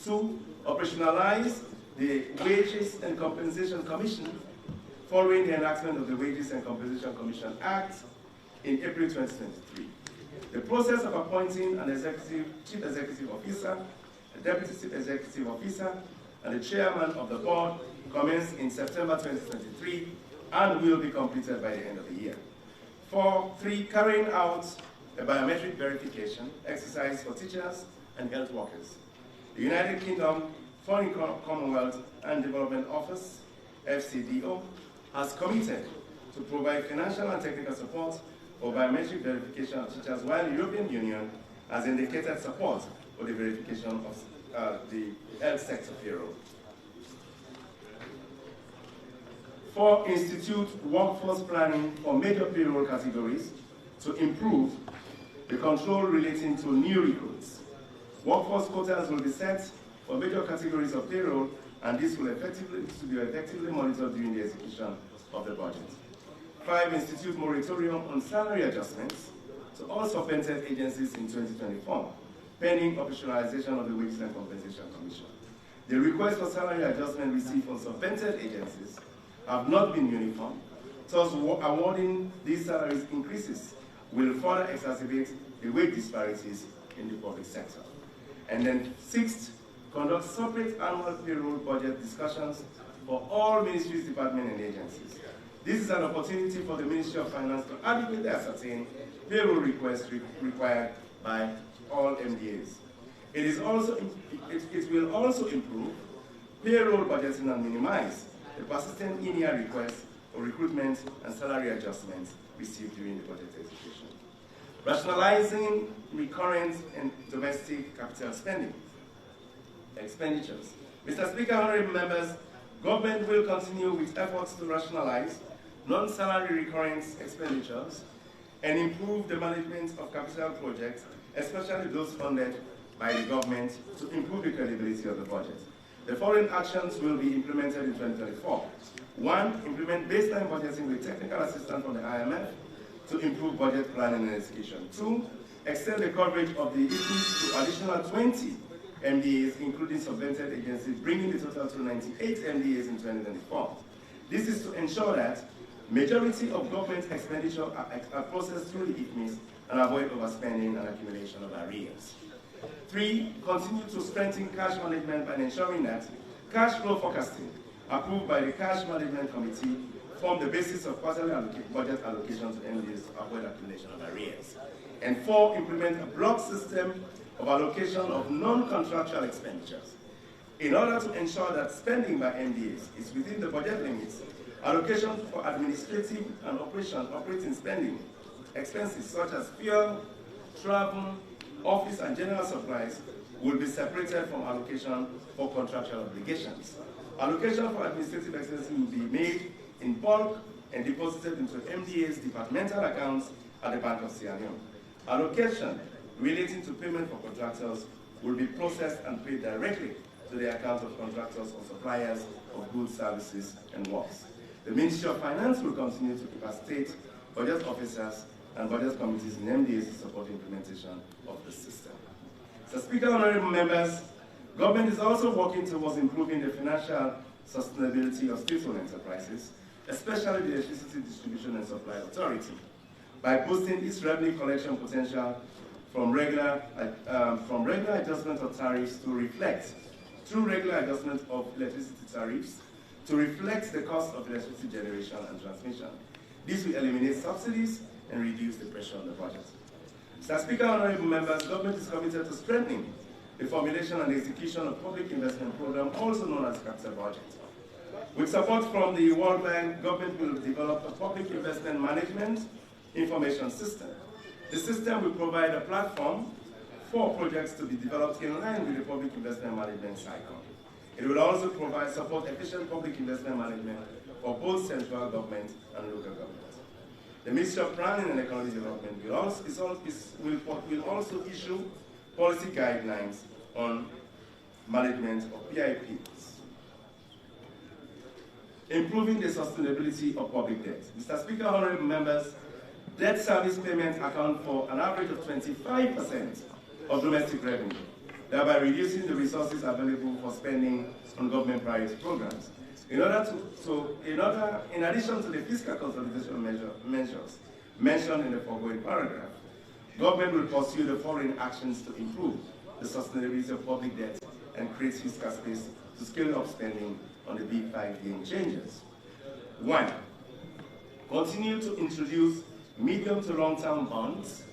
2, operationalize the Wages and Compensation Commission following the enactment of the Wages and Compensation Commission Act in April 2023. The process of appointing an chief executive officer, a deputy chief executive officer, and the chairman of the board commenced in September 2023 and will be completed by the end of the year. 3, carrying out a biometric verification exercise for teachers and health workers. The United Kingdom Foreign Commonwealth and Development Office, FCDO, has committed to provide financial and technical support for biometric verification of teachers, while the European Union has indicated support for the verification of the health sector payroll. 4, institute workforce planning for major payroll categories to improve the control relating to new recruits. Workforce quotas will be set for major categories of payroll, and this will be effectively monitored during the execution of the budget. 5, institute moratorium on salary adjustments to all subvented agencies in 2024, pending operationalization of the Wages and Compensation Commission. The requests for salary adjustment received from subvented agencies have not been uniform, thus awarding these salaries increases will further exacerbate the wage disparities in the public sector. And then 6th, conduct separate annual payroll budget discussions for all ministries, departments, and agencies. This is an opportunity for the Ministry of Finance to adequately ascertain payroll requests required by all MDAs. It will also improve payroll budgeting and minimize the persistent in-year requests for recruitment and salary adjustments received during the budget execution. Rationalizing recurrent and domestic capital spending. Expenditures. Mr. Speaker, honorable members, government will continue with efforts to rationalize non-salary recurrent expenditures and improve the management of capital projects, especially those funded by the government, to improve the credibility of the budget. The following actions will be implemented in 2024. 1, implement baseline budgeting with technical assistance from the IMF to improve budget planning and execution. 2, extend the coverage of the issues to additional 20 MDAs, including subvented agencies, bringing the total to 98 MDAs in 2024. This is to ensure that majority of government expenditure are processed through the IFMIS and avoid overspending and accumulation of arrears. 3, continue to strengthen cash management by ensuring that cash flow forecasting approved by the Cash Management Committee form the basis of quarterly budget allocation to MDAs to avoid accumulation of arrears. And 4, implement a block system of allocation of non-contractual expenditures. In order to ensure that spending by MDAs is within the budget limits, allocation for administrative and operating spending expenses such as fuel, travel, office and general supplies will be separated from allocation for contractual obligations. Allocation for administrative expenses will be made in bulk and deposited into MDA's departmental accounts at the Bank of Sierra Leone. Allocation relating to payment for contractors will be processed and paid directly to the accounts of contractors or suppliers of goods, services, and works. The Ministry of Finance will continue to capacity budget officers and budget committees in MDAs to support implementation of the system. Mr. Speaker, honorable members, government is also working towards improving the financial sustainability of state-owned enterprises, especially the Electricity Distribution and Supply Authority, by boosting its revenue collection potential from regular adjustment of tariffs to reflect, through regular adjustment of electricity tariffs, to reflect the cost of electricity generation and transmission. This will eliminate subsidies and reduce the pressure on the budget. Mr. Speaker, honorable members, government is committed to strengthening the formulation and execution of public investment program, also known as capital budget. With support from the World Bank, government will develop a public investment management information system. The system will provide a platform for projects to be developed in line with the public investment management cycle. It will also provide support efficient public investment management for both central government and local government. The Ministry of Planning and Economic Development will also issue policy guidelines on management of PIPs. Improving the sustainability of public debt. Mr. Speaker, honorable members, debt service payments account for an average of 25% of domestic revenue, thereby reducing the resources available for spending on government priority programs. In addition to the fiscal consolidation measures mentioned in the foregoing paragraph, government will pursue the following actions to improve the sustainability of public debt and create fiscal space to scale up spending on the big 5 game changes. 1. Continue to introduce medium to long-term bonds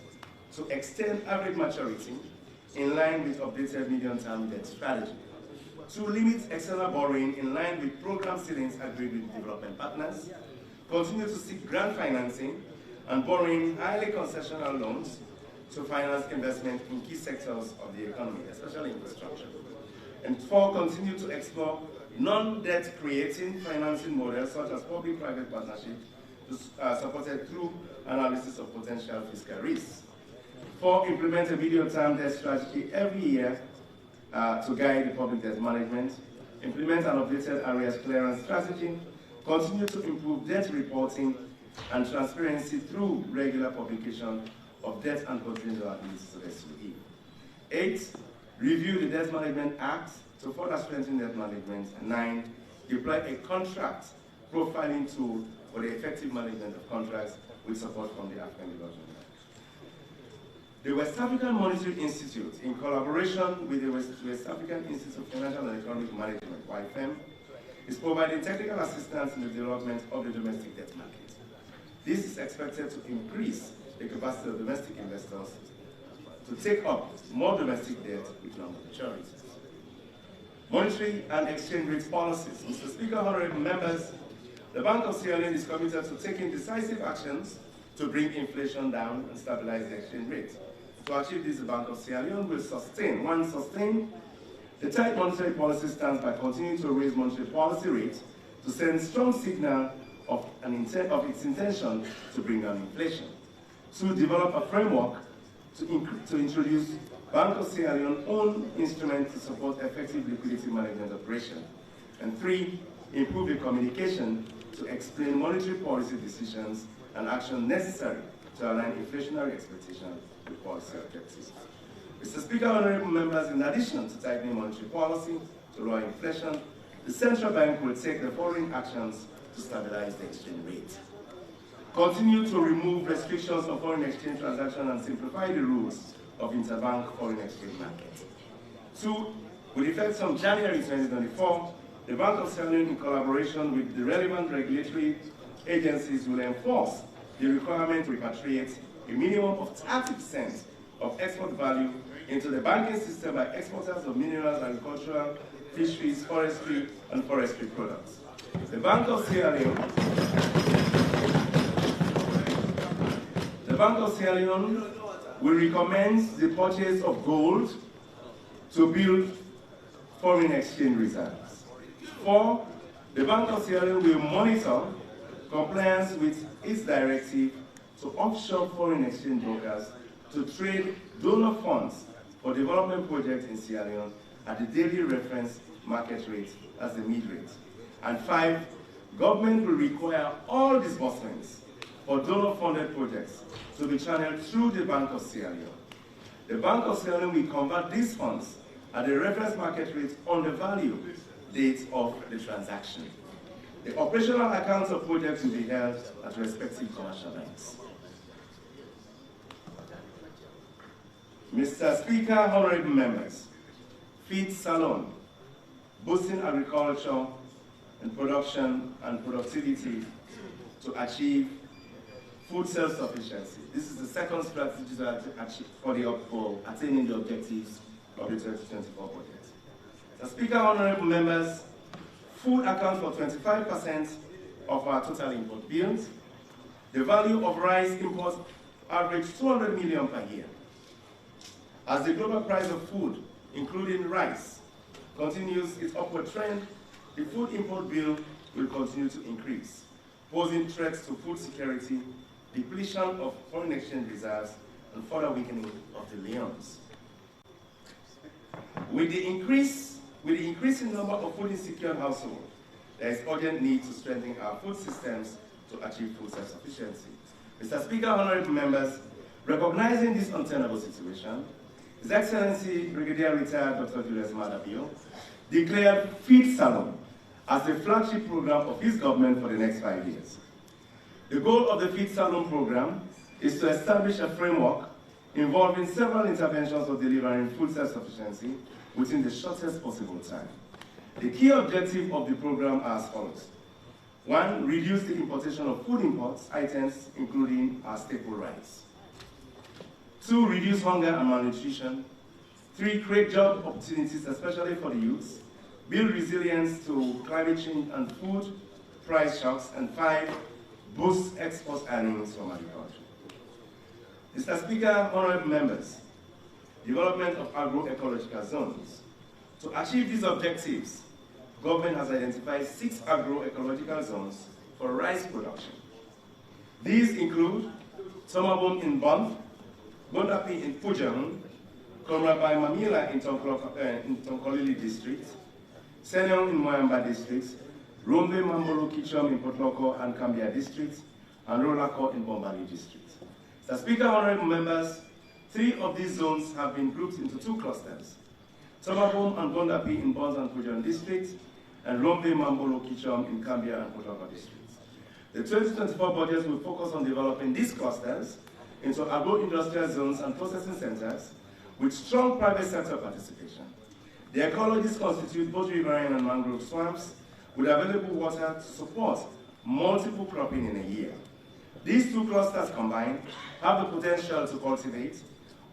to extend average maturity in line with updated medium-term debt strategy. 2. Limit external borrowing in line with program ceilings agreed with development partners. Continue to seek grant financing and borrowing highly concessional loans to finance investment in key sectors of the economy, especially infrastructure. And 4. Continue to explore non-debt creating financing models such as public-private partnership supported through analysis of potential fiscal risks. 4. Implement a medium-term debt strategy every year to guide the public debt management. Implement an updated arrears clearance strategy. Continue to improve debt reporting and transparency through regular publication of debt and contingent liabilities to the SUE. 8. Review the Debt Management Act to further strengthen debt management. And 9. Deploy a contract profiling tool for the effective management of contracts with support from the African Development Bank. The West African Monetary Institute, in collaboration with the West African Institute of Financial and Economic Management, YFEM, is providing technical assistance in the development of the domestic debt market. This is expected to increase the capacity of domestic investors to take up more domestic debt with longer maturities. Monetary and exchange rate policies. Mr. Speaker, honorable members, the Bank of Sierra Leone is committed to taking decisive actions to bring inflation down and stabilize the exchange rate. To achieve this, the Bank of Sierra Leone will sustain the tight monetary policy stance by continuing to raise monetary policy rates to send strong signal of its intention to bring down inflation. 2. Develop a framework to introduce Bank of Sierra Leone's own instrument to support effective liquidity management operation. And 3. Improve the communication to explain monetary policy decisions and action necessary to align inflationary expectations with policy objectives. Mr. Speaker, honorable members, in addition to tightening monetary policy to lower inflation, the central bank will take the following actions to stabilize the exchange rate. Continue to remove restrictions on foreign exchange transactions and simplify the rules of interbank foreign exchange market. 2. With effect from January 2024, the Bank of Sierra Leone, in collaboration with the relevant regulatory agencies, will enforce the requirement to repatriate a minimum of 30% of export value into the banking system by exporters of minerals, agricultural, fisheries, forestry, and forestry products. The Bank of Sierra Leone will recommend the purchase of gold to build foreign exchange reserves. 4. The Bank of Sierra Leone will monitor compliance with its directive to offshore foreign exchange brokers to trade donor funds for development projects in Sierra Leone at the daily reference market rate as the mid rate. And 5. Government will require all disbursements for donor-funded projects to be channeled through the Bank of Sierra Leone. The Bank of Sierra Leone will convert these funds at the reference market rate on the value date of the transaction. The operational accounts of projects will be held at respective commercial banks. Mr. Speaker, honorable members, Feed Salone, boosting agriculture and production and productivity to achieve food self-sufficiency. This is the second strategy for attaining the objectives of the 2024 budget. Mr. Speaker, honorable members, food accounts for 25% of our total import bills. The value of rice imports averaged 200 million per year. As the global price of food, including rice, continues its upward trend, the food import bill will continue to increase, posing threats to food security, depletion of foreign exchange reserves, and further weakening of the leons. With the increasing number of food insecure households, there is urgent need to strengthen our food systems to achieve food self-sufficiency. Mr. Speaker, honorable members, recognizing this untenable situation, His Excellency Brigadier Retired Dr. Julius Madabio declared Feed Salone as the flagship program of his government for the next 5 years. The goal of the Feed Salone program is to establish a framework involving several interventions for delivering food self-sufficiency within the shortest possible time. The key objective of the program are as follows. 1, reduce the importation of food imports items, including our staple rice. 2, reduce hunger and malnutrition. 3, create job opportunities, especially for the youth. Build resilience to climate change and food price shocks. And 5, boost export earnings from agriculture. Mr. Speaker, honorable members, development of agroecological zones. To achieve these objectives, government has identified 6 agroecological zones for rice production. These include Tomabom in Bonf, Bondapi in Pujahun, Komrabai Mamila in Tonkolili district, Senyong in Moyamba district, Rombe Mambolo Kichom in Potloko and Kambia district, and Rolako in Bombali district. Mr. Speaker, honorable members, 3 of these zones have been grouped into 2 clusters, Tomabom and Bondapi in Bons and Pujan districts, and Rombe Mambolo Kichom in Kambia and Potloko districts. The 2024 budget will focus on developing these clusters into agro-industrial zones and processing centers with strong private sector participation. The ecologies constitute both riverine and mangrove swamps with available water to support multiple cropping in a year. These 2 clusters combined have the potential to cultivate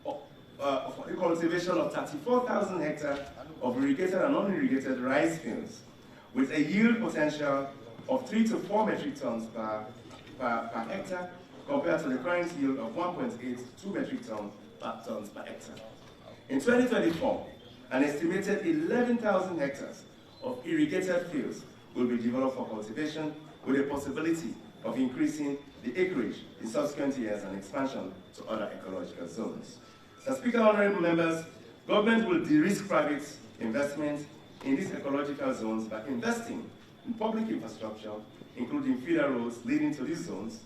the cultivation of 34,000 hectares of irrigated and non-irrigated rice fields with a yield potential of 3 to 4 metric tons per hectare compared to the current yield of 1.8 to 2 metric tons per hectare. In 2024, an estimated 11,000 hectares of irrigated fields will be developed for cultivation with a possibility of increasing the acreage in subsequent years and expansion to other ecological zones. Mr. Speaker, honorable members, government will de-risk private investment in these ecological zones by investing in public infrastructure, including feeder roads leading to these zones,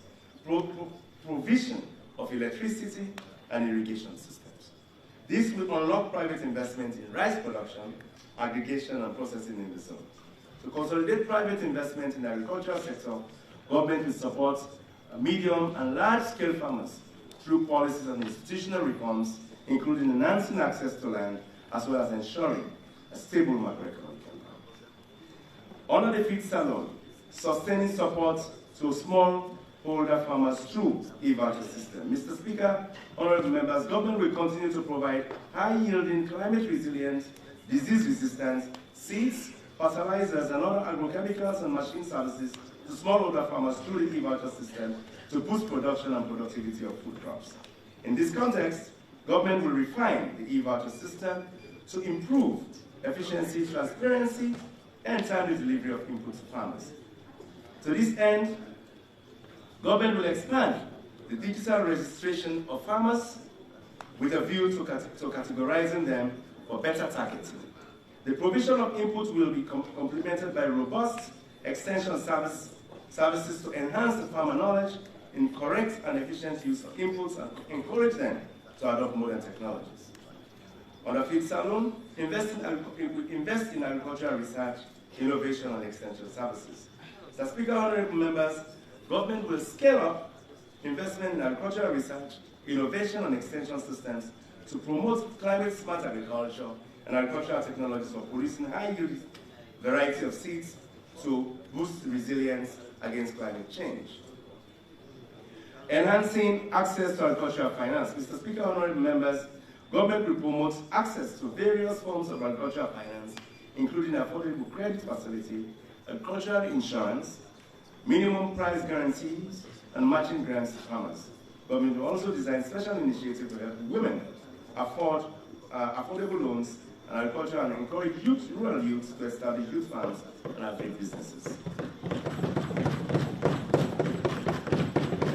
provision of electricity and irrigation systems. This will unlock private investment in rice production, aggregation, and processing in the zone. To consolidate private investment in the agricultural sector, government will support medium and large-scale farmers through policies and institutional reforms, including enhancing access to land, as well as ensuring a stable macroeconomic environment. Under the Feed Salone, sustaining support to smallholder farmers through e-voucher system. Mr. Speaker, honorable members, government will continue to provide high-yielding, climate-resilient, disease-resistant seeds, fertilizers, and other agrochemicals and machine services to smallholder farmers through the e-voucher system to boost production and productivity of food crops. In this context, government will refine the e-voucher system to improve efficiency, transparency, and timely delivery of input to farmers. To this end, government will expand the digital registration of farmers with a view to categorizing them for better targeting. The provision of input will be complemented by robust extension services to enhance the farmer knowledge, in correct and efficient use of inputs and encourage them to adopt modern technologies. Under Feed Salone, invest in agricultural research, innovation, and extension services. Mr. Speaker, honorable members, government will scale up investment in agricultural research, innovation, and extension systems to promote climate-smart agriculture and agricultural technologies for producing high-yield variety of seeds to boost resilience against climate change. Enhancing access to agricultural finance. Mr. Speaker, honorable members, government will promote access to various forms of agricultural finance, including affordable credit facility, agricultural insurance, minimum price guarantees, and matching grants to farmers. Government will also design special initiatives to help women afford affordable loans and agriculture and encourage rural youth to establish youth farms and agri businesses.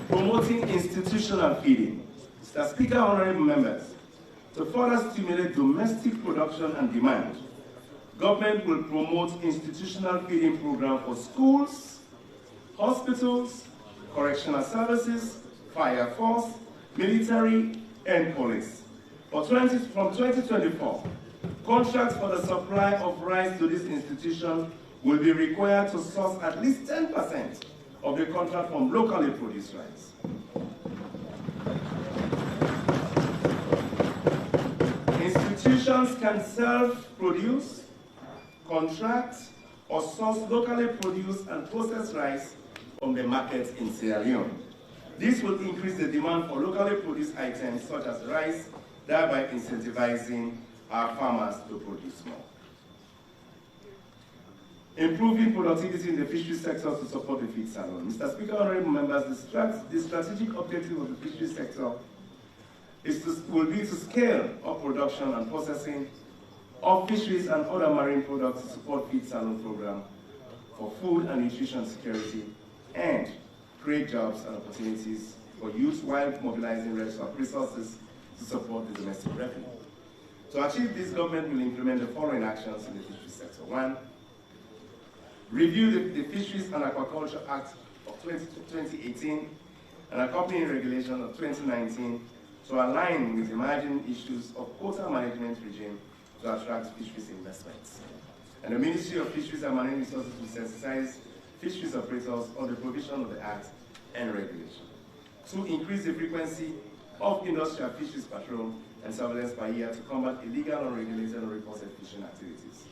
Promoting institutional feeding. Mr. Speaker, honorable members, to further stimulate domestic production and demand, government will promote institutional feeding programs for schools, hospitals, correctional services, fire force, military, and police. From 2024, contracts for the supply of rice to this institution will be required to source at least 10% of the contract from locally produced rice. Institutions can self-produce, contract, or source locally produced and processed rice from the markets in Sierra Leone. This will increase the demand for locally produced items such as rice, thereby incentivizing our farmers to produce more. Improving productivity in the fisheries sector to support the Feed Salone. Mr. Speaker, honorable members, the strategic objective of the fisheries sector will be to scale up production and processing of fisheries and other marine products to support Feed Salone program for food and nutrition security and create jobs and opportunities for youth while mobilizing resources to support the domestic revenue. To achieve this, government will implement the following actions in the fisheries sector. 1, review the Fisheries and Aquaculture Act of 2018 and accompanying regulation of 2019 to align with emerging issues of quota management regime to attract fisheries investments. And the Ministry of Fisheries and Marine Resources will sensitize fisheries operators on the provision of the Act and regulation. 2, increase the frequency of industrial fisheries patrol and surveillance per year to combat illegal, unregulated, and unreported fishing activities.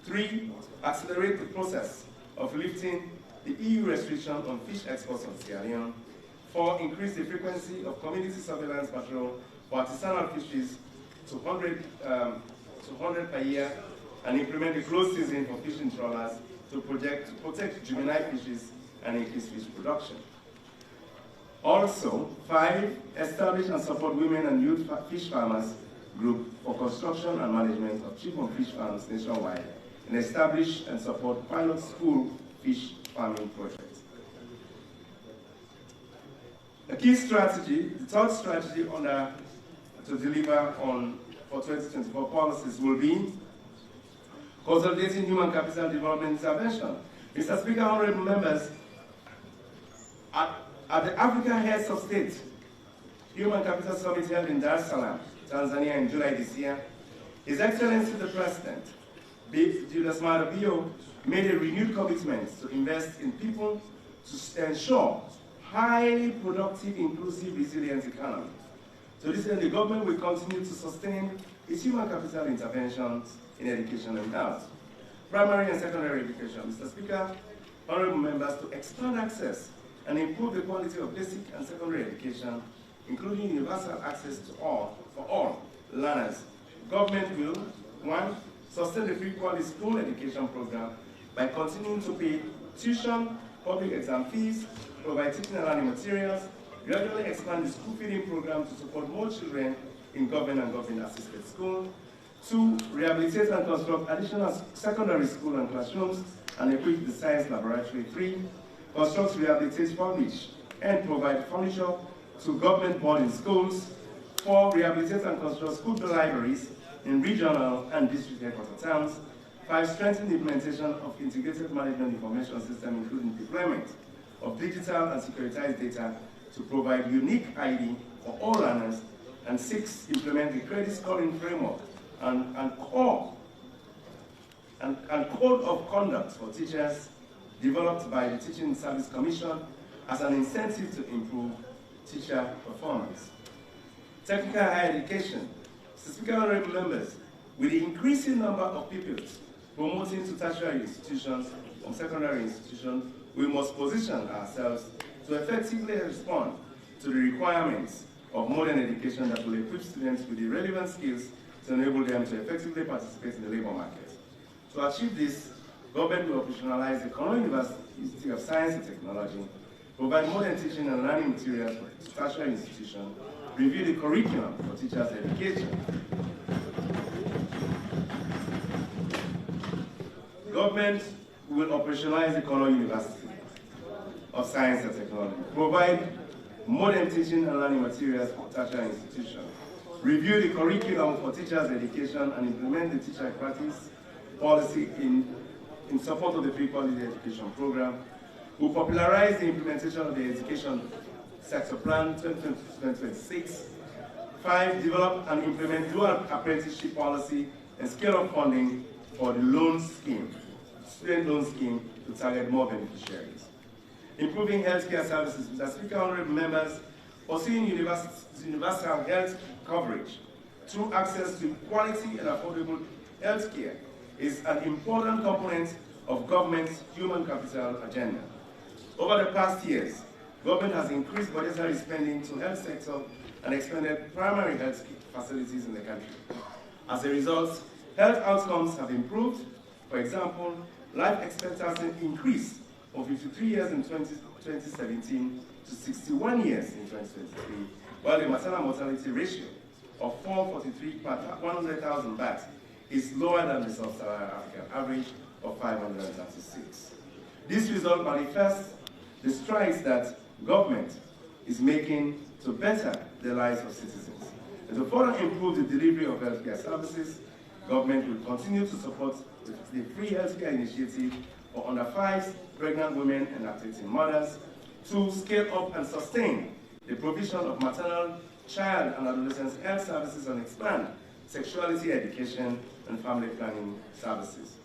3, accelerate the process of lifting the EU restriction on fish exports from Sierra Leone. 4, increase the frequency of community surveillance patrol for artisanal fisheries to 100 per year and implement the closed season for fishing trawlers to protect juvenile fishes and increase fish production. Also, 5, establish and support women and youth fish farmers group for construction and management of children fish farms nationwide and establish and support pilot school fish farming projects. The key strategy, the third strategy to deliver on for 2024 policies will be consolidating human capital development intervention. Mr. Speaker, honorable members, at the Africa Heads of State Human Capital Summit held in Dar es Salaam, Tanzania in July this year, His Excellency the President, Julius Maada Bio, made a renewed commitment to invest in people to ensure highly productive, inclusive, resilient economy. To this end, the government will continue to sustain its human capital interventions in education and health, primary and secondary education. Mr. Speaker, honorable members, to expand access and improve the quality of basic and secondary education, including universal access to all, for all learners, government will, 1, sustain the free quality school education program by continuing to pay tuition, public exam fees, provide teaching and learning materials, gradually expand the school feeding program to support more children in government and government-assisted schools. 2, rehabilitate and construct additional secondary school and classrooms and equip the science laboratory. 3, construct, rehabilitate, furnish, and provide furniture to government boarding schools. 4, rehabilitate and construct school libraries in regional and district headquarter towns. 5, strengthen the implementation of integrated management information system, including deployment of digital and securitized data to provide unique ID for all learners, and 6, implement the credit scoring framework and code of conduct for teachers developed by the Teaching Service Commission as an incentive to improve teacher performance. Technical higher education. Mr. Speaker, honorable members, with the increasing number of pupils promoting to tertiary institutions from secondary institutions, we must position ourselves to effectively respond to the requirements of modern education that will equip students with the relevant skills to enable them to effectively participate in the labor market. To achieve this, government will operationalize the Komon-Tok University of Science and Technology, provide modern teaching and learning materials for tertiary institutions, review the curriculum for teachers' education. Government will operationalize the Komon-Tok University of Science and Technology, provide modern teaching and learning materials for tertiary institutions, review the curriculum for teachers' education, and implement the teacher practice policy in support of the free quality education program. We'll popularize the implementation of the education sector plan 2020-2026. 5, develop and implement dual apprenticeship policy and scale up funding for the loan scheme, student loan scheme, to target more beneficiaries. Improving healthcare services. Mr. Speaker, honorable members, pursuing universal health coverage through access to quality and affordable healthcare is an important component of government's human capital agenda. Over the past years, government has increased budgetary spending to health sector and expanded primary health facilities in the country. As a result, health outcomes have improved. For example, life expectancy increased from 53 years in 2017 to 61 years in 2023, while the maternal mortality ratio of 443 per 100,000 births is lower than the sub-Saharan African average of 536. This result manifests the strides that government is making to better the lives of citizens. And to further improve the delivery of healthcare services, government will continue to support the free healthcare initiative for under 5 pregnant women and lactating mothers, to scale up and sustain the provision of maternal, child, and adolescent health services, and expand sexuality education and family planning services.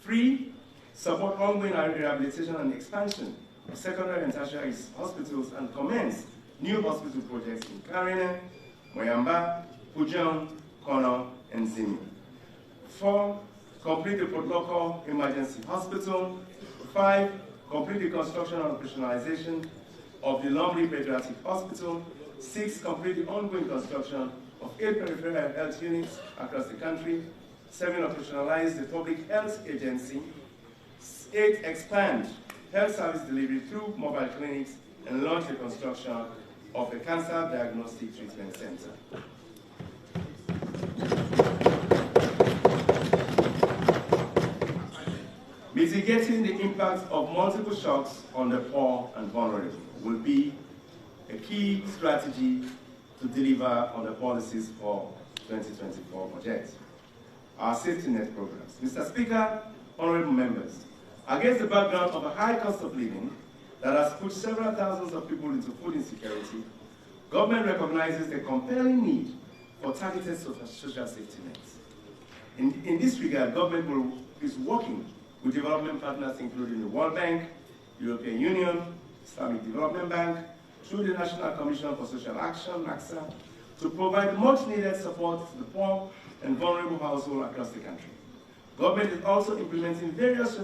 3, support ongoing rehabilitation and expansion of secondary and tertiary hospitals and commence new hospital projects in Karine, Moyamba, Pujan, Kono, and Zimi. 4, complete the Port Local Emergency Hospital. 5, complete the construction and operationalization of the Lumley Pediatric Hospital. 6, complete the ongoing construction of 8 peripheral health units across the country. 7, operationalize the Public Health Agency. 8, expand health service delivery through mobile clinics and launch the construction of a cancer diagnostic treatment center. Mitigating the impact of multiple shocks on the poor and vulnerable will be a key strategy to deliver on the policies for 2024 budget. Our safety net programs. Mr. Speaker, honorable members, against the background of a high cost of living that has put several thousands of people into food insecurity, government recognizes the compelling need for targeted social safety nets. In this regard, government is working with development partners including the World Bank, European Union, Islamic Development Bank, through the National Commission for Social Action, NACSA, to provide much-needed support to the poor and vulnerable households across the country. Government is also implementing various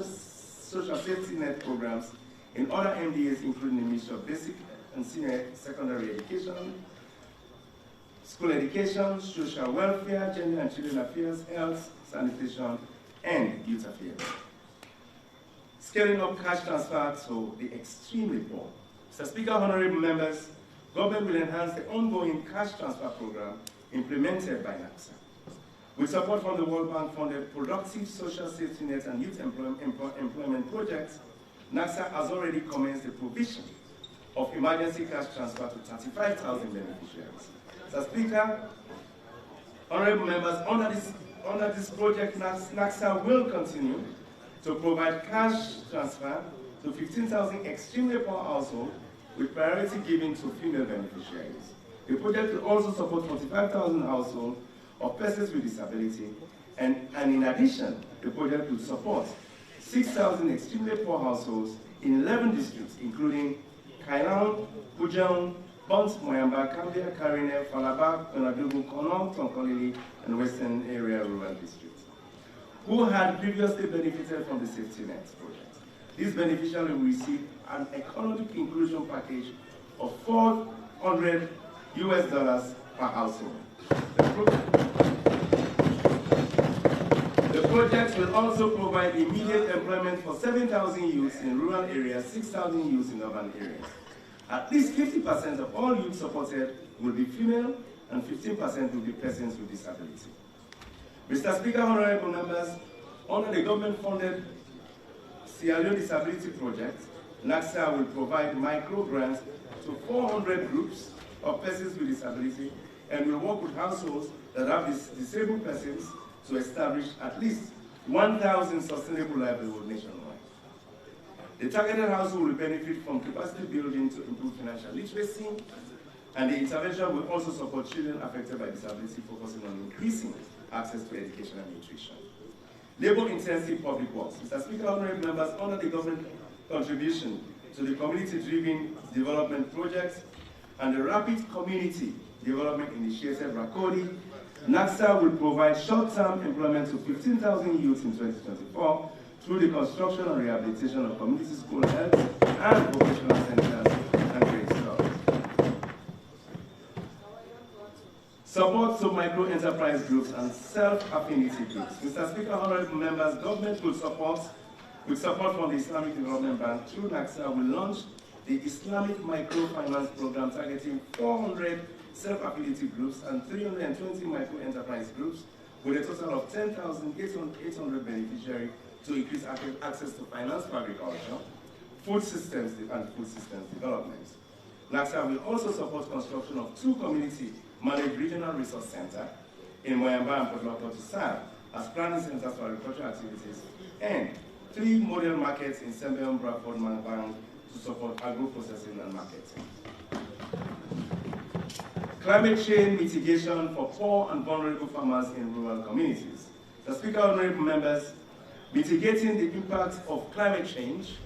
social safety net programs in other MDAs, including the Ministry of Basic and Senior Secondary Education, School Education, Social Welfare, Gender and Children Affairs, Health, Sanitation, and Youth Affairs. Scaling up cash transfer to the extremely poor. Mr. Speaker, honorable members, government will enhance the ongoing cash transfer program implemented by NACSA. With support from the World Bank funded productive social safety net and youth employment projects, NACSA has already commenced the provision of emergency cash transfer to 35,000 beneficiaries. Mr. Speaker, honorable members, under this project, NACSA will continue to provide cash transfer to 15,000 extremely poor households with priority given to female beneficiaries. The project will also support 45,000 households of persons with disability, and in addition, the project will support 6,000 extremely poor households in 11 districts, including Kailan, Pujang, Bont, Moyamba, Kambia, Karine, Falaba, Onadugu, Komon-Tok, and Western Area Rural Districts, who had previously benefited from the safety net project. These beneficiaries will receive an economic inclusion package of $400 per household. The project will also provide immediate employment for 7,000 youths in rural areas, 6,000 youths in urban areas. At least 50% of all youth supported will be female, and 15% will be persons with disability. Mr. Speaker, honorable members, under the government-funded Sierra Leone Disability Project, NACSA will provide micro grants to 400 groups of persons with disability and will work with households that have disabled persons to establish at least 1,000 sustainable livelihoods nationwide. The targeted household will benefit from capacity building to improve financial literacy, and the intervention will also support children affected by disability, focusing on increasing access to education and nutrition. Labor-intensive public works. Mr. Speaker, honorable members, under the government contribution to the community-driven development projects and the rapid community development initiative, RACODI, NACSA will provide short-term employment to 15,000 youths in 2024 through the construction and rehabilitation of community school health and vocational centers and grade schools. Support to micro-enterprise groups and self-affinity groups. Mr. Speaker, honorable members, government will support, with support from the Islamic Development Bank through NACSA, will launch the Islamic Microfinance Program targeting 400 self-affinity groups and 320 micro-enterprise groups with a total of 10,800 beneficiaries to increase access to finance for agriculture, food systems and food systems development. NACSA will also support construction of 2 community-managed regional resource centers in Moyamba and Komon-Tok to serve as planning centers for agricultural activities, and 3 model markets in Sembeon, Bradford, Mangbang to support agro-processing and marketing. Climate change mitigation for poor and vulnerable farmers in rural communities. The Speaker, honorable members, mitigating the impact of climate change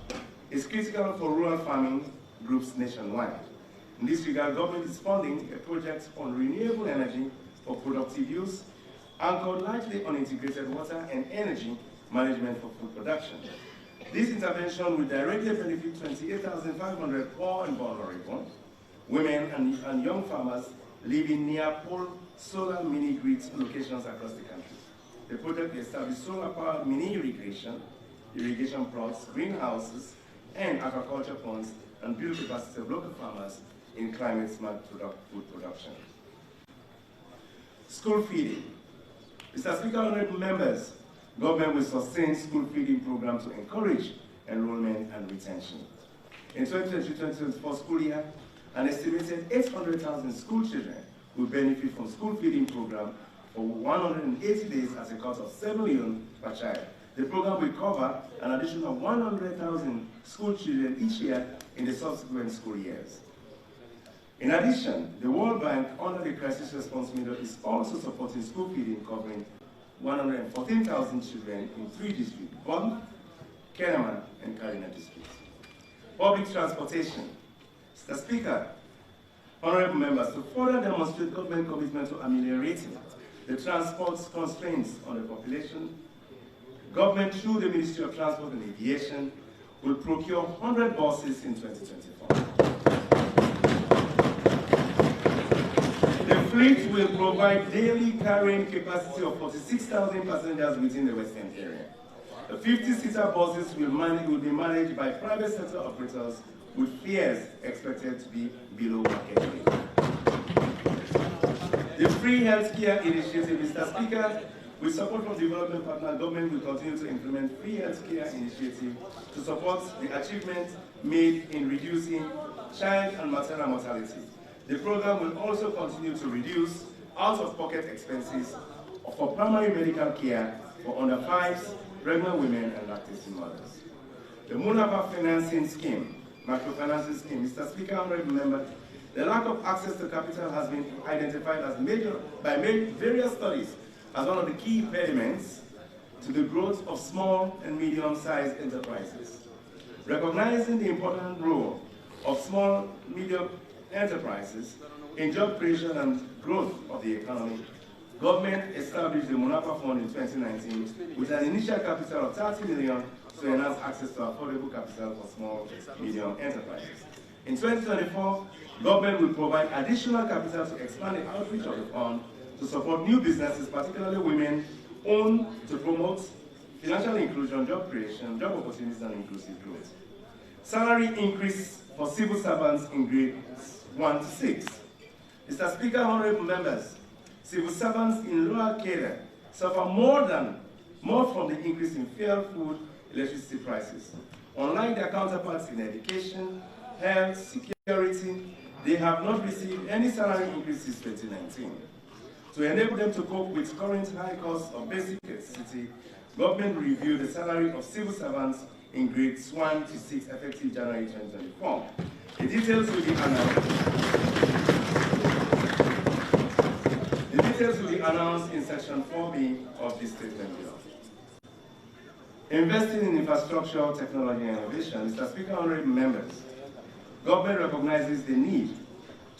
is critical for rural farming groups nationwide. In this regard, government is funding a project on renewable energy for productive use, anchored largely on integrated water and energy management for food production. This intervention will directly benefit 28,500 poor and vulnerable women and young farmers living near pole solar mini-grid locations across the country. The project will establish solar-powered mini-irrigation, irrigation plots, greenhouses, and aquaculture ponds, and build capacity of local farmers in climate-smart food production. School feeding. Mr. Speaker, honorable members, government will sustain school feeding programs to encourage enrollment and retention. In 2023-2024 school year, an estimated 800,000 school children will benefit from school feeding program for 180 days at a cost of $7 million per child. The program will cover an additional 100,000 school children each year in the subsequent school years. In addition, the World Bank, under the Crisis Response Window, is also supporting school feeding covering 114,000 children in 3 districts, Bond, Kenaman, and Karina districts. Public transportation. Mr. Speaker, honorable members, to further demonstrate government commitment to ameliorating the transport constraints on the population, government, through the Ministry of Transport and Aviation, will procure 100 buses in 2024. The fleet will provide daily carrying capacity of 46,000 passengers within the Western area. The 50-seater buses will be managed by private sector operators with fares expected to be below market rate. The free healthcare initiative, Mr. Speaker, with support from development partner, government will continue to implement free healthcare initiative to support the achievements made in reducing child and maternal mortality. The program will also continue to reduce out-of-pocket expenses for primary medical care for under-5s, pregnant women, and lactating mothers. The Munapa financing scheme microfinancing scheme. Mr. Speaker, honorable members, the lack of access to capital has been identified as by various studies as one of the key impediments to the growth of small and medium-sized enterprises. Recognizing the important role of small, medium enterprises in job creation and growth of the economy, government established the Monapa Fund in 2019 with an initial capital of 30 million to enhance access to affordable capital for small, medium enterprises. In 2024, government will provide additional capital to expand the outreach of the fund to support new businesses, particularly women-owned, to promote financial inclusion, job creation, job opportunities, and inclusive growth. Salary increase for civil servants in grades 1 to 6. Mr. Speaker, honorable members, civil servants in lower cadre suffer more from the increase in fuel, food, electricity prices. Unlike their counterparts in education, health, security, they have not received any salary increases since 2019. To enable them to cope with current high costs of basic electricity, government will review the salary of civil servants in grades 1 to 6 effective January 2024. The details will be announced in section 4B of this statement below. Investing in infrastructure, technology, and innovation. Mr. Speaker, honorable members, government recognizes the need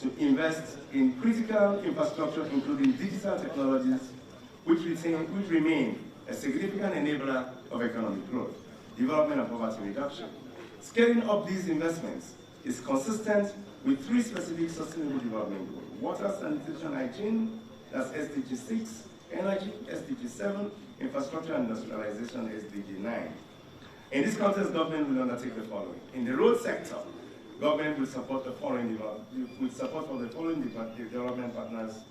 to invest in critical infrastructure, including digital technologies, which remain a significant enabler of economic growth, development, and poverty reduction. Scaling up these investments is consistent with 3 specific sustainable development goals: water, sanitation, hygiene, that's SDG 6, energy, SDG 7, infrastructure and industrialization, SDG 9. In this context, government will undertake the following. In the road sector, government will support the following development partners.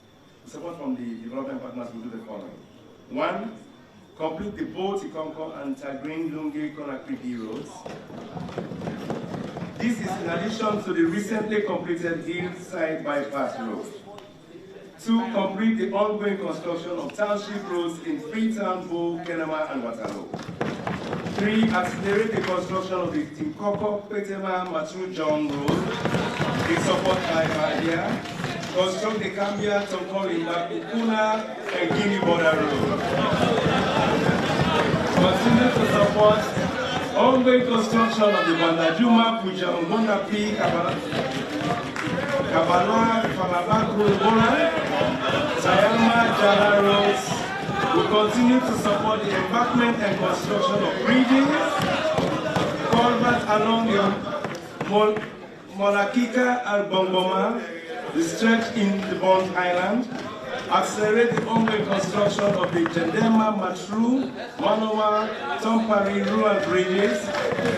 Support from the development partners will do the following. 1, complete the Bo Tikonko and Tagrin Lungi Conakry roads. This is in addition to the recently completed Hillside Bypass Road. 2, complete the ongoing construction of township roads in Freetown, Bo, Kenema, and Waterloo. 3, accelerate the construction of the Tinkoko, Petema, Matru John Road in support by Badia. Construct the Cambia, Tonkolimba, Ukuna, and Guinea Border Road. Continue to support ongoing construction of the Bandajuma, Pujangona P, Kabala, Falabaku, Bola, Sayama, Jala Roads. We continue to support the embankment and construction of bridges, culverts along the Monakika and Bongoma, the stretch in the Bond Island, accelerate the ongoing construction of the Jendema, Matru, Manoa, Tompari rural bridges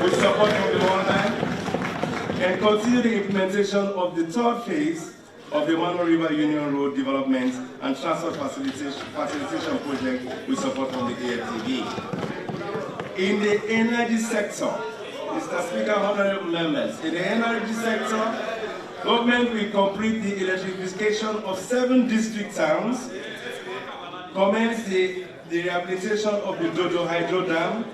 with support from the World Bank, and continue the implementation of the 3rd phase of the Mano River Union Road Development and Transport Facilitation Project with support from the AFTV. In the energy sector, Mr. Speaker, honorable members, in the energy sector, government will complete the electrification of 7 district towns, commence the rehabilitation of the Dodo Hydro Dam,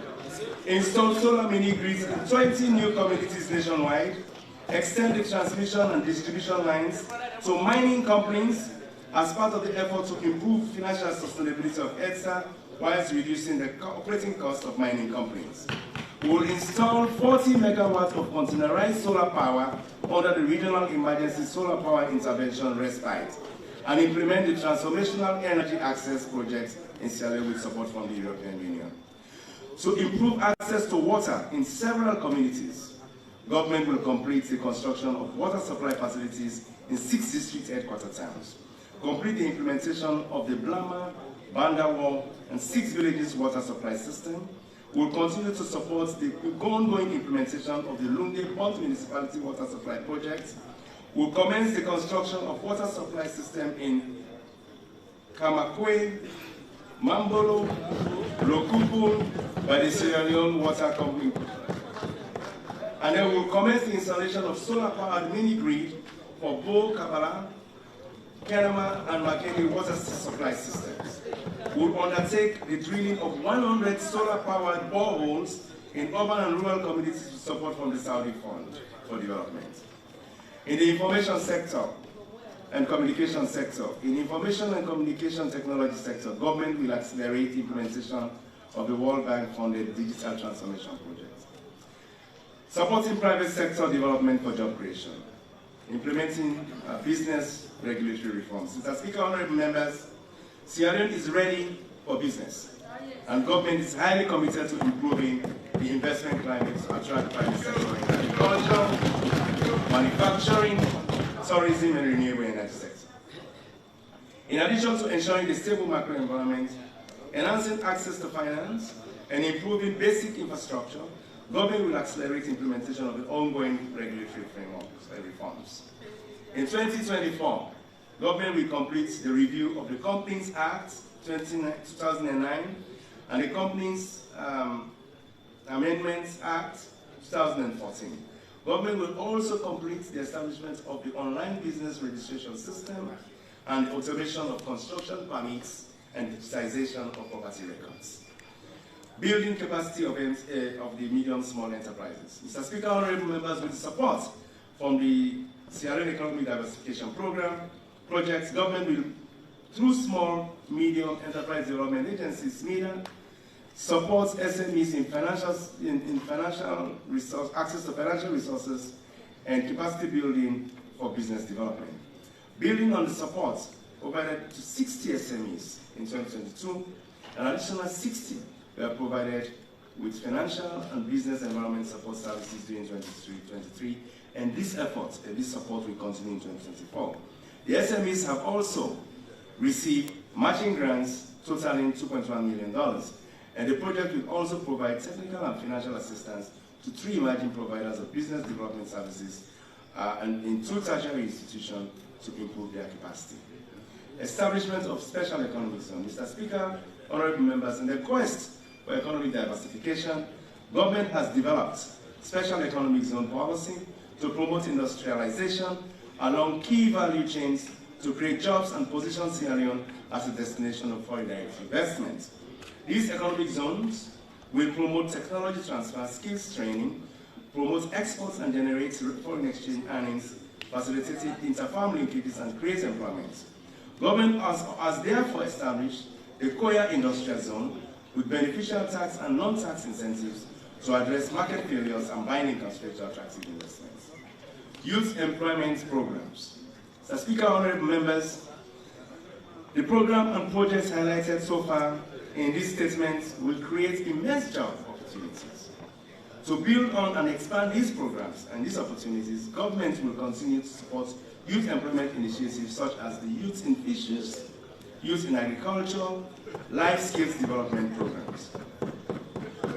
install solar mini-grids in 20 new communities nationwide, extend the transmission and distribution lines to mining companies as part of the effort to improve financial sustainability of EDSA whilst reducing the operating cost of mining companies. We will install 40 megawatts of containerized solar power under the Regional Emergency Solar Power Intervention Respite and implement the Transformational Energy Access Project in Sierra Leone with support from the European Union. To improve access to water in several communities, government will complete the construction of water supply facilities in 6 district headquarter towns, complete the implementation of the Blama, Bandawal, and 6 villages water supply system. We'll continue to support the ongoing implementation of the Lunde Pont Municipality Water Supply Project. We'll commence the construction of water supply system in Kamakwe, Mambolo, Lokupu by the Sierra Leone Water Company. And then we'll commence the installation of solar-powered mini-grid for Bo, Kabala, Kenema, and Makeni water supply systems. We'll undertake the drilling of 100 solar-powered boreholes in urban and rural communities with support from the Saudi Fund. for development. In the information sector and communication sector, in information and communication technology sector, government will accelerate implementation of the World Bank-funded digital transformation project. Supporting private sector development for job creation. Implementing business regulatory reforms. Mr. Speaker, honorable members, Sierra Leone is ready for business, and government is highly committed to improving the investment climate to attract private sector in agriculture, manufacturing, tourism, and renewable energy sector. In addition to ensuring the stable macro environment, enhancing access to finance, and improving basic infrastructure, government will accelerate implementation of the ongoing regulatory frameworks and reforms. In 2024, government will complete the review of the Companies Act 2009 and the Companies Amendments Act 2014. Government will also complete the establishment of the online business registration system and the automation of construction permits and digitization of property records. Building capacity of the medium-small enterprises. Mr. Speaker, honorable members, with the support from the Sierra Leone Economic Diversification Program projects, government will, through small, medium enterprise development agencies, SMEDA, supports SMEs in financial resource, access to financial resources and capacity building for business development. Building on the support provided to 60 SMEs in 2022, an additional 60 were provided with financial and business environment support services during 2023, and this effort and this support will continue in 2024. The SMEs have also received matching grants totaling $2.1 million, and the project will also provide technical and financial assistance to 3 emerging providers of business development services and in 2 tertiary institutions to improve their capacity. Establishment of special economic zones. Mr. Speaker, honorable members, in the quest for economic diversification, government has developed special economic zone policy to promote industrialization along key value chains to create jobs and position Sierra Leone as a destination of foreign direct investment. These economic zones will promote technology transfer, skills training, promote exports and generate foreign exchange earnings, facilitate inter-farm linkages and create employment. Government has therefore established a Koya industrial zone with beneficial tax and non-tax incentives to address market failures and binding constraints to attractive investments. Youth employment programs. Mr. Speaker, honorable members, the program and projects highlighted so far in this statement will create immense job opportunities. To build on and expand these programs and these opportunities, government will continue to support youth employment initiatives such as the Youth in Fisheries, Youth in Agriculture, Life Skills Development Programs.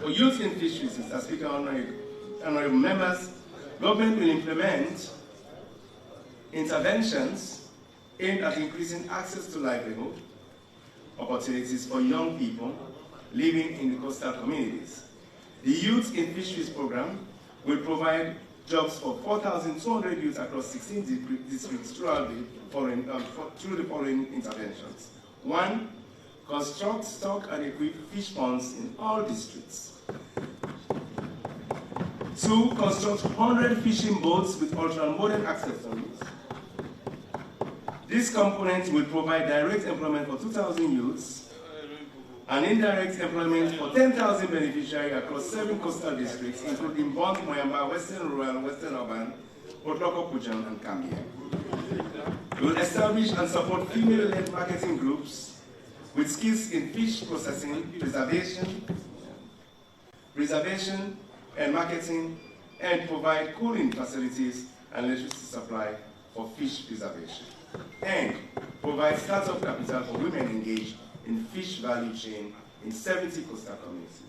For youth in fisheries, Mr. Speaker, honorable members, government will implement interventions aimed at increasing access to livelihood opportunities for young people living in the coastal communities. The Youth in Fisheries program will provide jobs for 4,200 youth across 16 districts throughout the following, through the following interventions. 1. Construct, stock, and equip fish ponds in all districts. 2. Construct 100 fishing boats with ultra-modern accessories. This component will provide direct employment for 2,000 youths and indirect employment for 10,000 beneficiaries across 7 coastal districts, including Bond, Moyamba, Western Rural, Western Urban, Otloko, Pujan, and Kambia. We will establish and support female-led marketing groups with skills in fish processing, preservation, and marketing, and provide cooling facilities and electricity supply for fish preservation, and provide startup capital for women engaged in fish value chain in 70 coastal communities.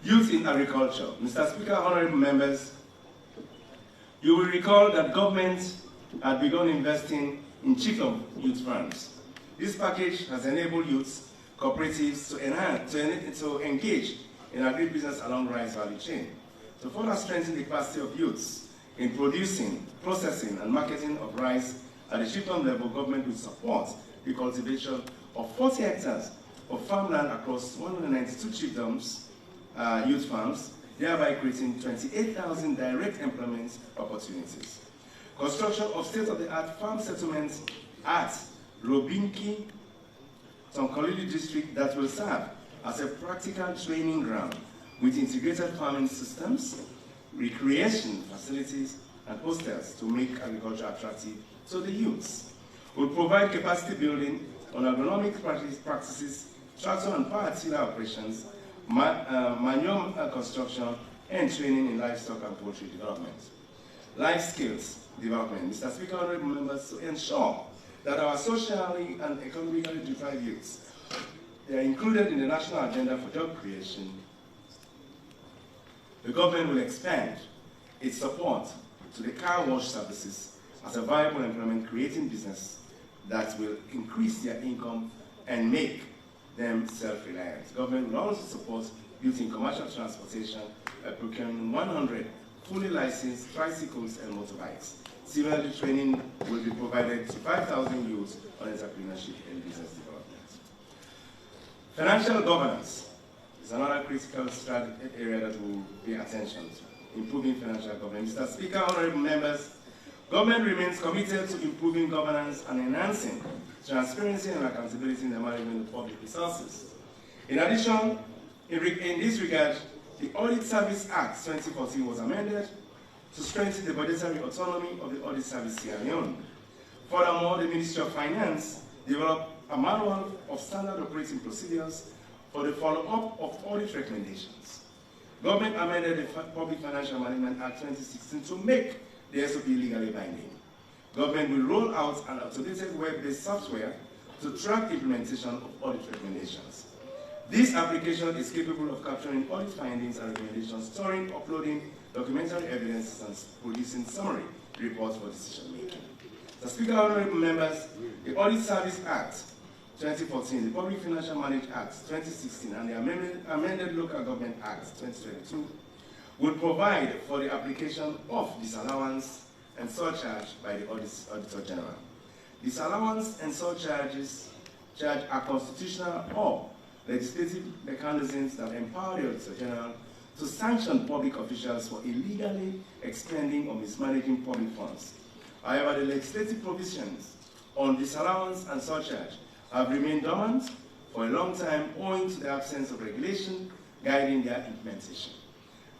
Youth in agriculture. Mr. Speaker, honorable members, you will recall that government had begun investing in chiefdom youth farms. This package has enabled youth cooperatives to engage in agribusiness along rice value chain. To further strengthen the capacity of youths in producing, processing, and marketing of rice at the chiefdom level, government will support the cultivation of 40 hectares of farmland across 192 chiefdoms, youth farms, thereby creating 28,000 direct employment opportunities. Construction of state-of-the-art farm settlements at Robinki, Tonkolili district that will serve as a practical training ground with integrated farming systems, recreation facilities, and hostels to make agriculture attractive to the youths. Will provide capacity building on agronomic practices, tractor and power tiller operations, manure construction, and training in livestock and poultry development. Life skills development. Mr. Speaker, honorable members, to ensure that our socially and economically deprived youths they are included in the national agenda for job creation, the government will expand its support to the car wash services as a viable employment creating business that will increase their income and make them self-reliant. The government will also support youth in commercial transportation by procuring 100 fully licensed tricycles and motorbikes. Similarly, training will be provided to 5,000 youths on entrepreneurship and business development. Financial governance is another critical area that will pay attention to, improving financial governance. Mr. Speaker, honorable members, government remains committed to improving governance and enhancing transparency and accountability in the management of public resources. In addition, in this regard, the Audit Service Act 2014 was amended to strengthen the budgetary autonomy of the Audit Service Sierra Leone. Furthermore, the Ministry of Finance developed a manual of standard operating procedures for the follow-up of audit recommendations. Government amended the Public Financial Management Act 2016 to make the SOP legally binding. Government will roll out an automated web-based software to track implementation of audit recommendations. This application is capable of capturing audit findings and recommendations, storing, uploading documentary evidence, and producing summary reports for decision making. The Speaker, honorable members, the Audit Service Act 2014, the Public Financial Management Act 2016, and the amended Local Government Act 2022 will provide for the application of disallowance and surcharge by the Auditor General. Disallowance and surcharges are constitutional or legislative mechanisms that empower the Auditor General to sanction public officials for illegally expending or mismanaging public funds. However, the legislative provisions on disallowance and surcharge have remained dormant for a long time owing to the absence of regulation guiding their implementation.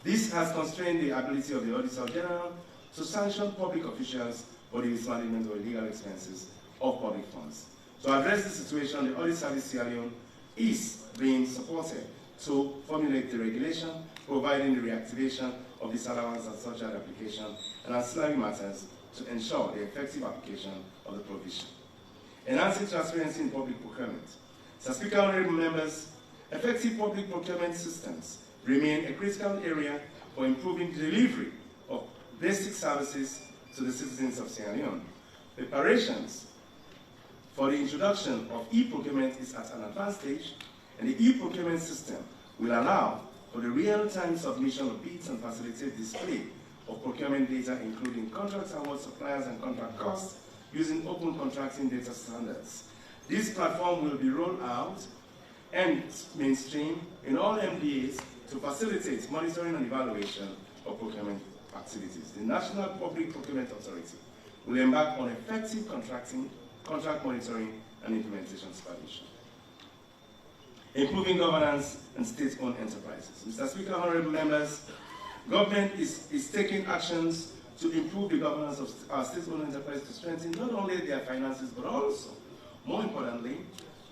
This has constrained the ability of the Auditor General to sanction public officials for the mismanagement of illegal expenses of public funds. To address the situation, the Audit Service Sierra Leone is being supported to formulate the regulation providing the reactivation of disallowance and surcharge application and ancillary matters to ensure the effective application of the provision. Enhancing transparency in public procurement. Mr. Speaker, honorable members, effective public procurement systems remain a critical area for improving the delivery of basic services to the citizens of Sierra Leone. Preparations for the introduction of e-procurement is at an advanced stage, and the e-procurement system will allow for the real-time submission of bids and facilitate display of procurement data, including contract awards, suppliers, and contract costs, using open contracting data standards. This platform will be rolled out and mainstream in all MDAs to facilitate monitoring and evaluation of procurement activities. The National Public Procurement Authority will embark on effective contracting, contract monitoring, and implementation supervision. Improving governance and state-owned enterprises. Mr. Speaker, honorable members, government is taking actions to improve the governance of our state-owned enterprises to strengthen not only their finances, but also, more importantly,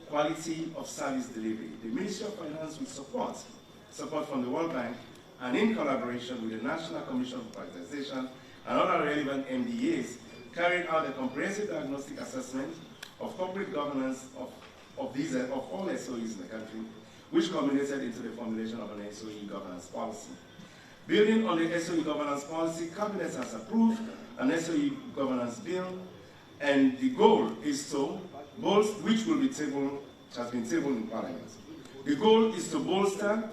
quality of service delivery. The Ministry of Finance will support from the World Bank, and in collaboration with the National Commission for Privatization and other relevant MDAs, carried out a comprehensive diagnostic assessment of corporate governance of all SOEs in the country, which culminated into the formulation of an SOE governance policy. Building on the SOE governance policy, Cabinet has approved an SOE governance bill, and the goal is to bolster, which will be tabled, which has been tabled in Parliament. The goal is to bolster,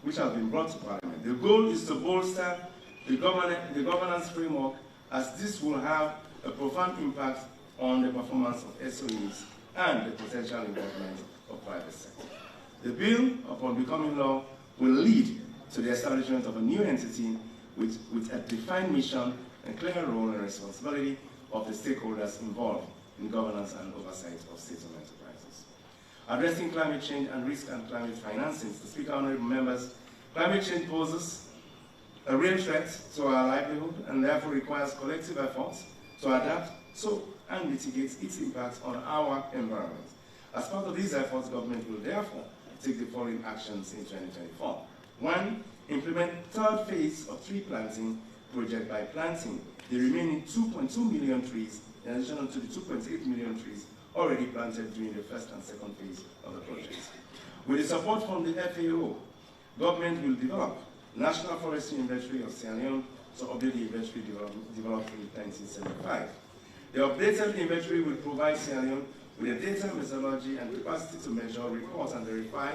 which has been brought to Parliament. The goal is to bolster the governance framework, as this will have a profound impact on the performance of SOEs and the potential involvement of private sector. The bill, upon becoming law, will lead to the establishment of a new entity with a defined mission and clear role and responsibility of the stakeholders involved in governance and oversight of state-owned enterprises. Addressing climate change and risk and climate financing. The Speaker, honorable members, climate change poses a real threat to our livelihood and therefore requires collective efforts to adapt and mitigate its impact on our environment. As part of these efforts, government will therefore take the following actions in 2024. 1. Implement third phase of tree planting project by planting the remaining 2.2 million trees in addition to the 2.8 million trees already planted during the first and second phase of the project. With the support from the FAO, government will develop National Forestry Inventory of Sierra Leone to update the inventory developed in 1975. The updated inventory will provide Sierra Leone with a data methodology and capacity to measure, report, and verify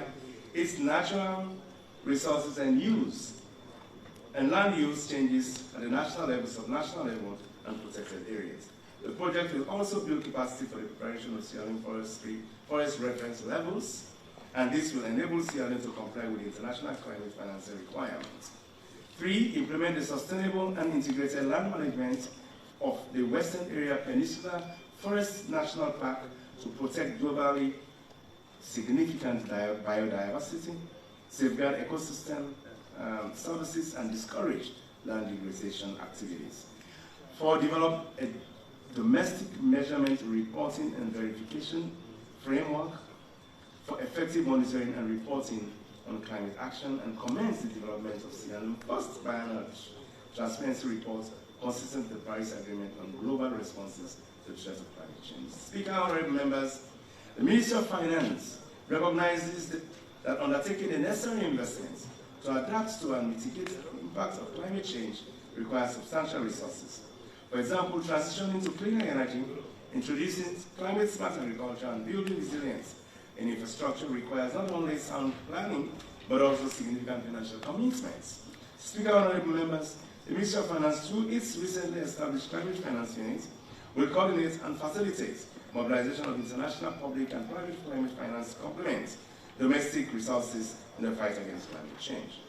its natural resources and use and land use changes at the national level, subnational level, and protected areas. The project will also build capacity for the preparation of Sierra Leone forest reference levels, and this will enable Sierra Leone to comply with international climate financing requirements. 3. Implement the sustainable and integrated land management of the Western Area Peninsula Forest National Park to protect globally significant biodiversity, safeguard ecosystem services, and discourage land degradation activities. 4. Develop a domestic measurement, reporting, and verification framework for effective monitoring and reporting on climate action, and commence the development of Sierra Leone's first biannual transparency report consistent with the Paris Agreement on global responses to the threat of climate change. Speaker, honorable members, the Ministry of Finance recognizes that undertaking the necessary investments to adapt to and mitigate the impact of climate change requires substantial resources. For example, transitioning to cleaner energy, introducing climate-smart agriculture, and building resilience in infrastructure requires not only sound planning, but also significant financial commitments. Speaker, honorable members, the Ministry of Finance, through its recently established climate finance unit, will coordinate and facilitate mobilization of international public and private climate finance to complement domestic resources in the fight against climate change.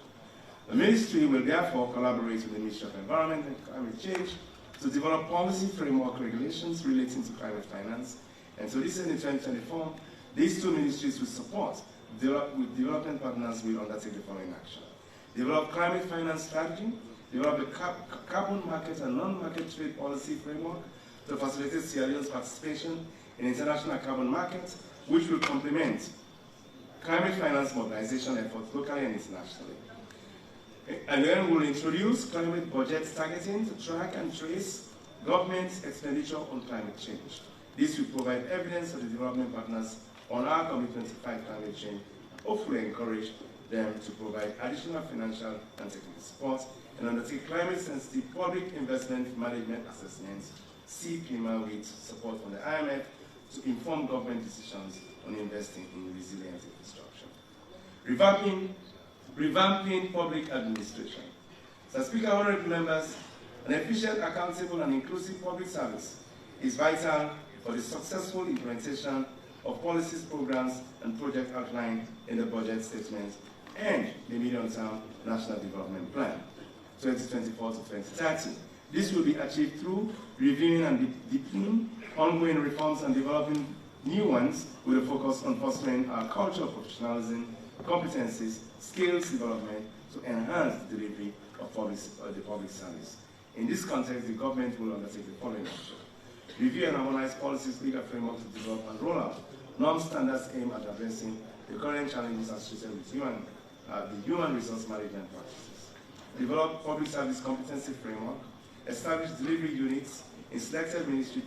The ministry will therefore collaborate with the Ministry of Environment and Climate Change to develop policy framework regulations relating to climate finance, and to this end in 2024, these two ministries will support with development partners will undertake the following action. Develop climate finance strategy, develop a carbon market and non-market trade policy framework to facilitate Sierra Leone's participation in international carbon markets, which will complement climate finance mobilization efforts locally and internationally. And then we'll introduce climate budget targeting to track and trace government expenditure on climate change. This will provide evidence to the development partners on our commitment to fight climate change, and hopefully encourage them to provide additional financial and technical support and undertake climate-sensitive public investment management assessments, CPMA, with support from the IMF to inform government decisions on investing in resilient infrastructure. Revamping public administration. So, Speaker, honorable members, an efficient, accountable, and inclusive public service is vital for the successful implementation of policies, programs, and projects outlined in the budget statement and the medium-term National Development Plan, 2024 to 2030. This will be achieved through reviewing and deepening ongoing reforms and developing new ones with a focus on fostering our culture of professionalism, competencies, skills development to enhance the delivery of the public service. In this context, the government will undertake the following action. Review and harmonize policies, legal framework to develop and roll out norm standards aimed at addressing the current challenges associated with the human resource management practices. Develop public service competency framework. Establish delivery units in selected ministries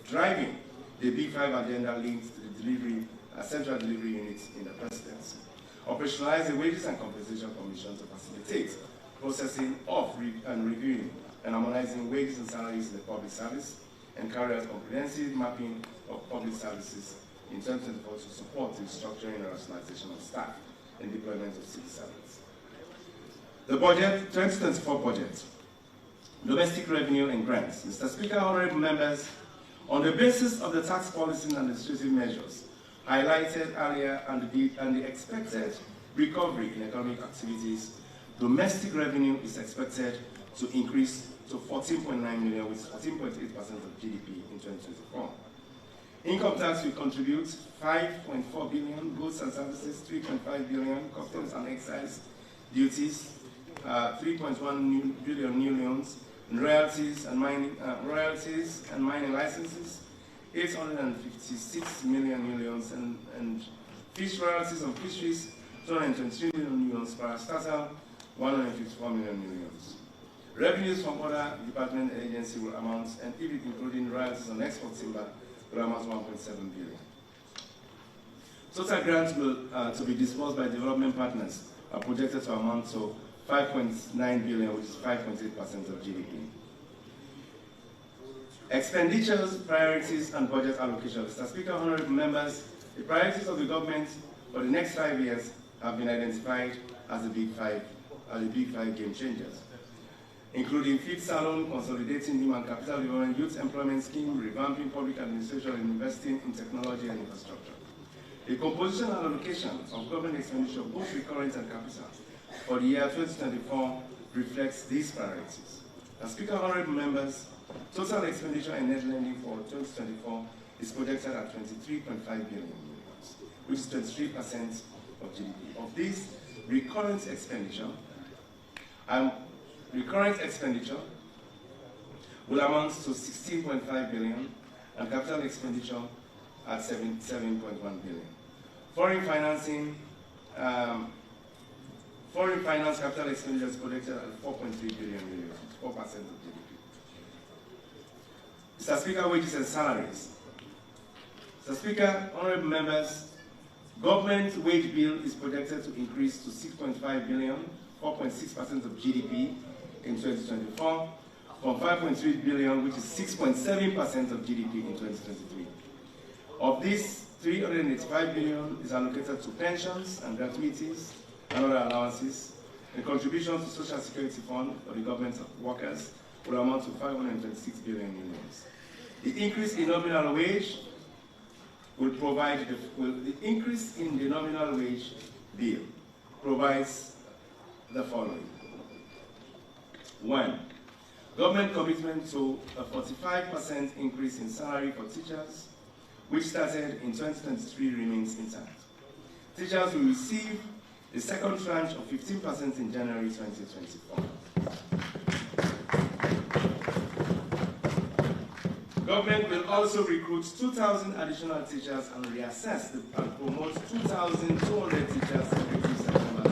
driving the Big Five agenda linked to the delivery, central delivery units in the presidency. Operationalize the Wages and Compensation Commission to facilitate processing of and reviewing and harmonizing wages and salaries in the public service, and carry out comprehensive mapping of public services in 2024 to support the structuring and rationalization of staff and deployment of civil servants. The budget, 2024 budget, domestic revenue and grants. Mr. Speaker, honorable members, on the basis of the tax policy and administrative measures highlighted earlier and the expected recovery in economic activities, domestic revenue is expected to increase to 14.9 million, which is 14.8% of GDP in 2024. Income tax will contribute 5.4 billion, goods and services 3.5 billion, customs and excise duties 3.1 billion new loans, and royalties and mining licenses 856 million new loans, and fish royalties on fisheries 223 million new loans, parastatal 154 million new loans. Revenues from other department and agency will amount, and if including royalties on export timber, will amount to 1.7 billion. Total grants will to be disbursed by development partners are projected to amount to 5.9 billion, which is 5.8% of GDP. Expenditures, priorities, and budget allocation. Mr. Speaker, honorable members, the priorities of the government for the next 5 years have been identified as the big five game changers, including Feed Salone, consolidating human capital development, youth employment scheme, revamping public administration, and investing in technology and infrastructure. The composition and allocation of government expenditure, both recurrent and capital, for the year 2024 reflects these priorities. As Speaker, honorable members, total expenditure and net lending for 2024 is projected at 23.5 billion, which is 23% of GDP. Of this, recurrent expenditure will amount to 16.5 billion, and capital expenditure at 7.1 billion. Foreign finance capital expenditure is projected at 4.3 billion, 4% of GDP. Mr. Speaker, wages and salaries. Mr. Speaker, honorable members, government wage bill is projected to increase to 6.5 billion, 4.6% of GDP in 2024, from 5.3 billion, which is 6.7% of GDP in 2023. Of this, 385 billion is allocated to pensions and gratuities and other allowances. The contribution to Social Security Fund for the government workers will amount to 526 billion euros. The increase in nominal wage will provide the increase in the nominal wage bill provides the following. 1. Government commitment to a 45% increase in salary for teachers, which started in 2023, remains intact. Teachers will receive the second tranche of 15% in January 2024. Government will also recruit 2,000 additional teachers and reassess and promote 2,200 teachers effective September.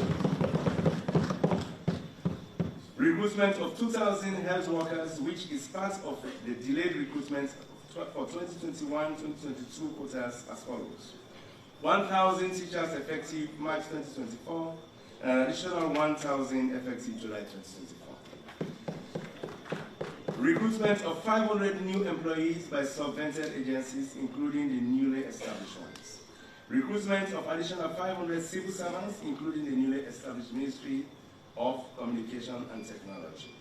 Recruitment of 2,000 health workers, which is part of the delayed recruitment for 2021-2022 quotas, as follows. 1,000 teachers effective March 2024, and an additional 1,000 effective July 2024. Recruitment of 500 new employees by subvented agencies, including the newly established ones. Recruitment of additional 500 civil servants, including the newly established Ministry of Communication and Technology.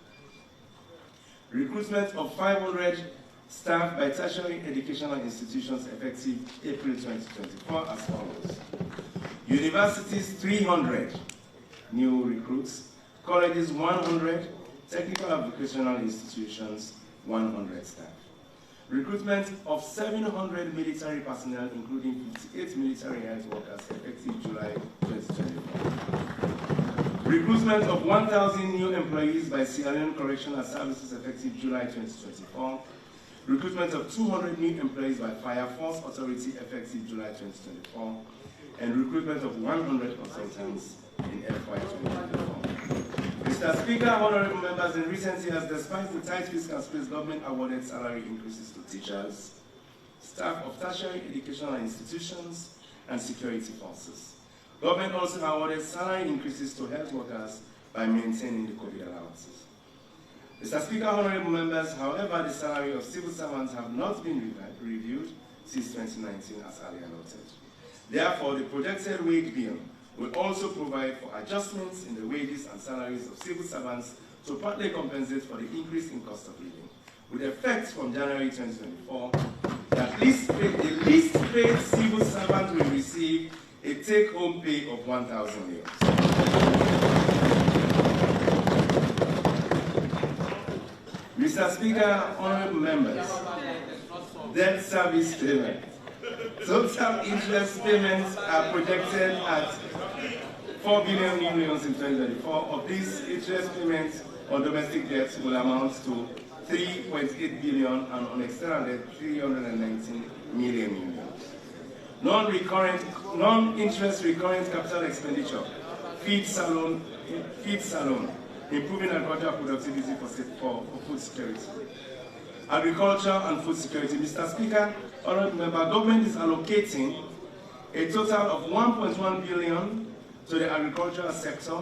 Recruitment of 500 staff by tertiary educational institutions effective April 2024 as follows. Universities, 300 new recruits. Colleges, 100. Technical and vocational institutions, 100 staff. Recruitment of 700 military personnel, including 58 military health workers, effective July 2024. Recruitment of 1,000 new employees by Sierra Leone Correctional Services, effective July 2024. Recruitment of 200 new employees by Fire Force Authority, effective July 2024. And recruitment of 100 consultants in FY 2024. Mr. Speaker, honorable members, in recent years, despite the tight fiscal space, government awarded salary increases to teachers, staff of tertiary educational institutions, and security forces. Government also awarded salary increases to health workers by maintaining the COVID allowances. Mr. Speaker, honorable members, however, the salary of civil servants have not been reviewed since 2019, as earlier noted. Therefore, the projected wage bill will also provide for adjustments in the wages and salaries of civil servants to partly compensate for the increase in cost of living. With effect from January 2024, the least paid civil servant will receive a take-home pay of 1,000 euros. Mr. Speaker, honorable members, debt service payment. Total interest payments are projected at 4 billion euros in 2024. Of these, interest payments on domestic debt will amount to 3.8 billion and on external debt 319 million euros. Non-interest recurrent capital expenditure, Feed Salone, improving agricultural productivity for food security. Agriculture and food security. Mr. Speaker, honorable member, government is allocating a total of 1.1 billion to the agricultural sector,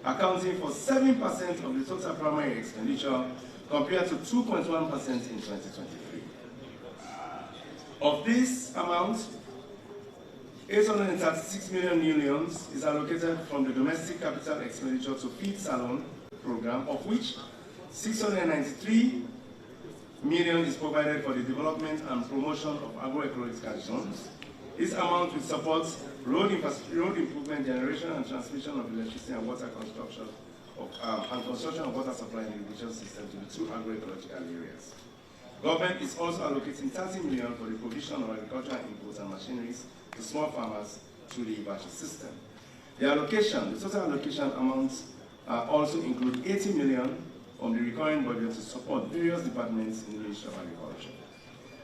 accounting for 7% of the total primary expenditure compared to 2.1% in 2023. Of this amount, 836 million euros is allocated from the domestic capital expenditure to Feed Salone program, of which 693 million is provided for the development and promotion of agroecological zones. This amount will support road improvement, generation and transmission of electricity and water construction and construction of water supply and irrigation system to the two agroecological areas. Government is also allocating 30 million for the provision of agricultural inputs and machineries to small farmers through the voucher system. The total allocation amounts also include 80 million on the recurring budget to support various departments in the Ministry of Agriculture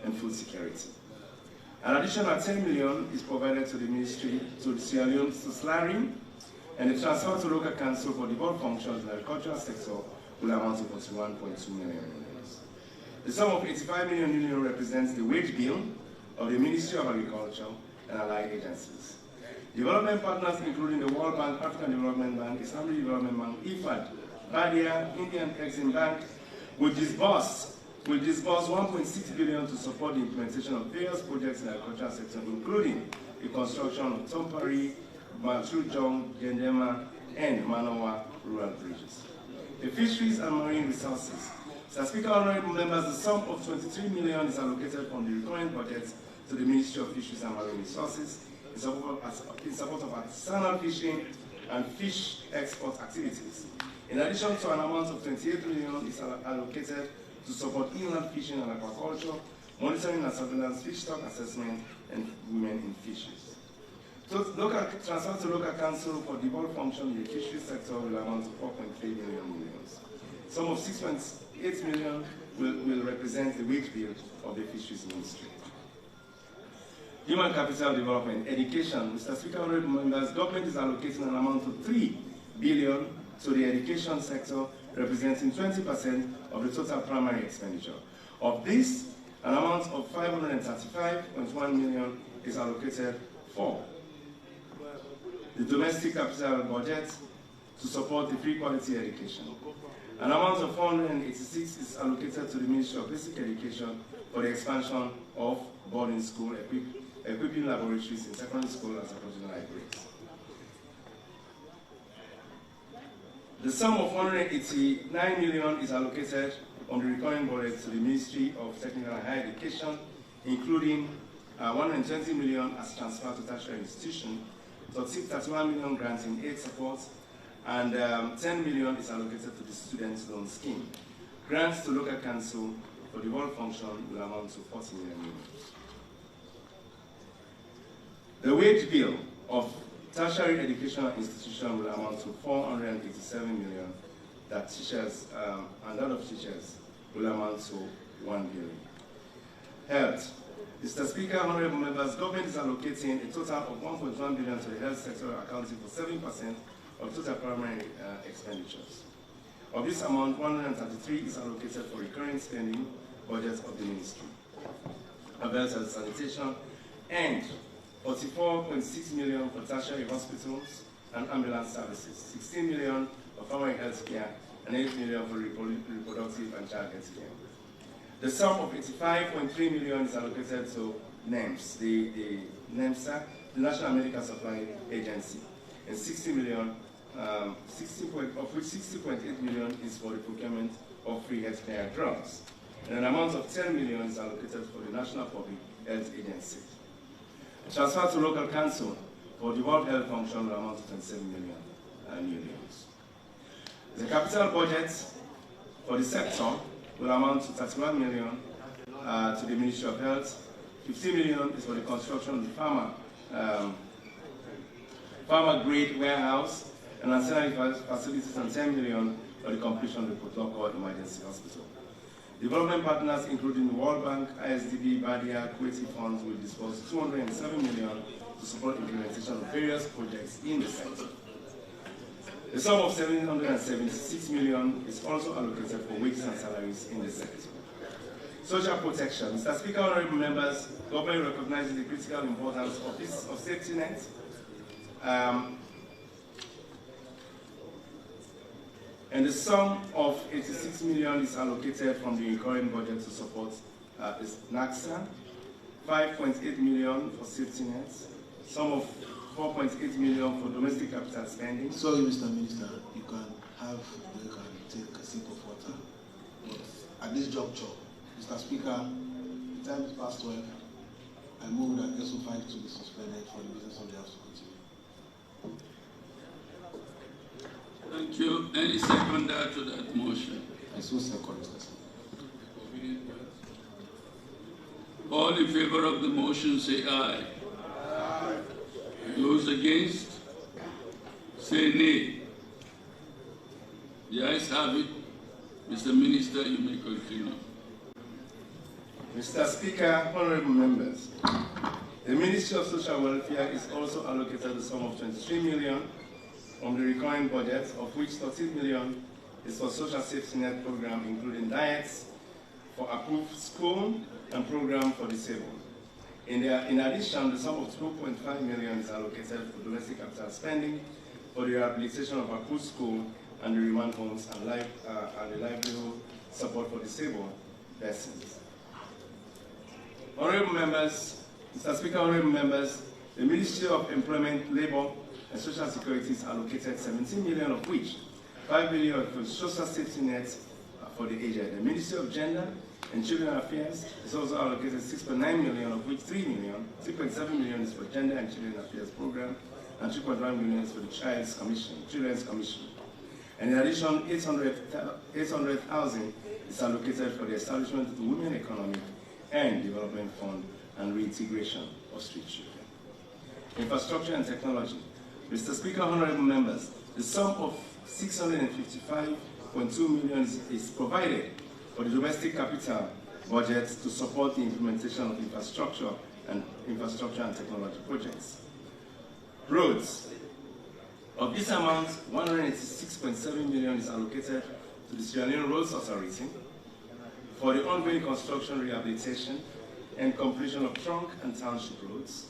and Food Security. An additional 10 million is provided to the ministry, to the SLARI, and the transfer to local council for devolved functions in the agricultural sector will amount to 41.2 million. The sum of 85 million represents the wage bill of the Ministry of Agriculture and allied agencies. Development partners including the World Bank, African Development Bank, Islamic Development Bank, IFAD, Badia, Indian Exim Bank will disburse 1.6 billion to support the implementation of various projects in the agricultural sector, including the construction of Tompari, Matujong, Gendema, and Manawa rural bridges. The fisheries and marine resources. Mr. Speaker, honorable members, the sum of 23 million is allocated from the recurrent budget to the Ministry of Fisheries and Marine Resources in support of artisanal fishing and fish export activities. In addition to an amount of 28 million is allocated to support inland fishing and aquaculture, monitoring and surveillance, fish stock assessment, and women in fisheries. So transfer to local council for devolved function in the fisheries sector will amount to 4.3 million euros. Sum of 6.8 million will represent the wage bill of the fisheries ministry. Human capital development, education. Mr. Speaker, honorable members, government is allocating an amount of 3 billion to the education sector, representing 20% of the total primary expenditure. Of this, an amount of 535.1 million is allocated for the domestic capital budget to support the free quality education. An amount of 486 is allocated to the Ministry of Basic Education for the expansion of boarding school, equipping laboratories in secondary school and supporting libraries. The sum of 189 million is allocated on the recurring budget to the Ministry of Technical and Higher Education, including 120 million as transferred to tertiary institutions, 31 million grants in aid support, and 10 million is allocated to the Student Loan Scheme. Grants to local council for the world function will amount to 40 million euros. The wage bill of tertiary educational institution will amount to 487 million, that teachers and that of teachers will amount to 1 billion. Health. Mr. Speaker, honorable members, government is allocating a total of 1.1 billion to the health sector, accounting for 7% of total primary expenditures. Of this amount, 133 is allocated for recurring spending budgets of the ministry, health and sanitation, and 44.6 million for tertiary hospitals and ambulance services, 16 million for primary health care, and 8 million for reproductive and child health care. The sum of 85.3 million is allocated to NEMS, the NEMSA, the National Medical Supply Agency, and 60 million, of which 60.8 million is for the procurement of free healthcare drugs. And an amount of 10 million is allocated for the National Public Health Agency. Transfer to local council for the World Health Function will amount to 27 million new loans. The capital budget for the sector will amount to 31 million to the Ministry of Health. 50 million is for the construction of the farmer grade warehouse and ancillary facilities, and 10 million for the completion of the Komon-Tok emergency hospital. Development partners, including the World Bank, ISDB, Badia, Kuwaiti funds, will disburse 207 million to support implementation of various projects in the sector. The sum of 776 million is also allocated for wages and salaries in the sector. Social protection. Mr. Speaker, honorable members, government recognizes the critical importance of safety net. And the sum of 86 million is allocated from the recurring budget to support is NACSA, 5.8 million for safety nets, sum of 4.8 million for domestic capital spending. Sorry, Mr. Minister, you can have break and take a sip of water. But at this juncture, Mr. Speaker, the time is past 12. I move that SO5 to be suspended for the business of the House to continue. Thank you. Any seconder to that motion? I so second. All in favor of the motion say aye. Aye. Those against say nay. The ayes have it. Mr. Minister, you may continue. Mr. Speaker, honorable members, the Ministry of Social Welfare is also allocated a sum of 23 million from the recurring budget, of which 13 million is for social safety net program, including diets for approved school and program for disabled. In addition, the sum of 2.5 million is allocated for domestic capital spending for the rehabilitation of approved school and the remand homes and the livelihood support for disabled persons. Honorable members, Mr. Speaker, honorable members, the Ministry of Employment, Labour and Social Security is allocated 17 million, of which 5 million for social safety nets for the aged. The Ministry of Gender and Children Affairs is also allocated 6.9 million, of which 3.7 million is for Gender and Children Affairs Program, and 3.1 million is for the Children's Commission. And in addition, 800,000 is allocated for the establishment of the Women Economic and Development Fund and reintegration of street children. Infrastructure and technology. Mr. Speaker, honorable members, the sum of 655.2 million is provided for the domestic capital budget to support the implementation of infrastructure and technology projects. Roads. Of this amount, 186.7 million is allocated to the Sierra Leone Roads Authority for the ongoing construction, rehabilitation, and completion of trunk and township roads.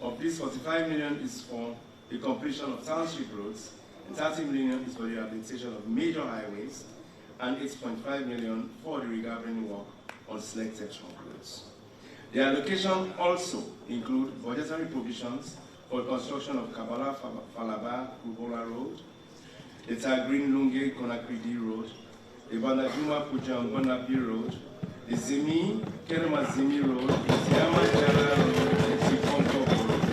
Of this, 45 million is for the completion of township roads, and 30 million is for the rehabilitation of major highways, and 8.5 million for the regathering work on selected trunk roads. The allocation also includes budgetary provisions for construction of Kabbalah Falaba Kubola Road, the Tagrin Lunge Konakridi Road, the Bandajuma Pujang Bonapi Road, the Zimi Kerema Zimi Road, the Siama Jala Road, and the Komon-Tok Road.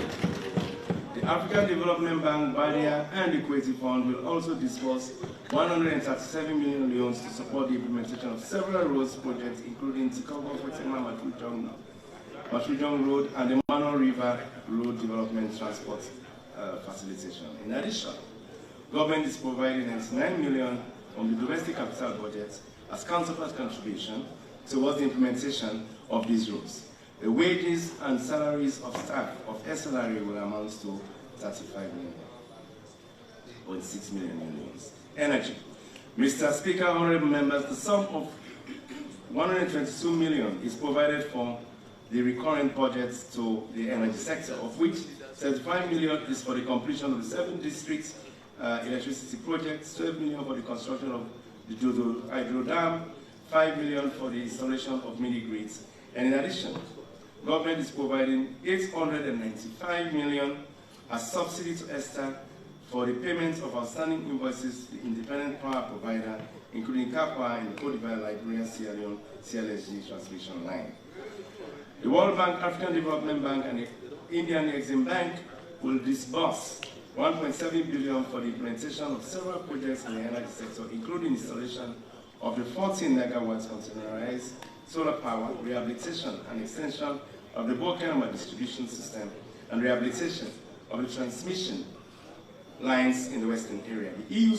The African Development Bank, Badia, and the Kuwaiti Fund will also disburse 137 million loans to support the implementation of several roads projects, including Tikogo Kwetema Matujong Road and the Mano River Road Development Transport Facilitation. In addition, government is providing 99 million from the domestic capital budget as counterpart contribution towards the implementation of these roads. The wages and salaries of staff of SLRA will amount to 35.6 million euros. Energy. Mr. Speaker, honorable members, the sum of 122 million is provided for the recurrent budget to the energy sector, of which 35 million is for the completion of the 7 districts electricity projects, 12 million for the construction of the Dodo Hydro Dam, 5 million for the installation of mini grids, and in addition, government is providing 895 million as subsidy to ESTA for the payment of outstanding invoices to the independent power provider, including CAPA and the Cote d'Ivoire Liberia Sierra Leone CLSG transmission line. The World Bank, African Development Bank, and the Indian Exim Bank will disburse 1.7 billion for the implementation of several projects in the energy sector, including installation of the 14 megawatts containerized solar power, rehabilitation and extension of the Bokenama distribution system, and rehabilitation of the transmission lines in the western area. The EU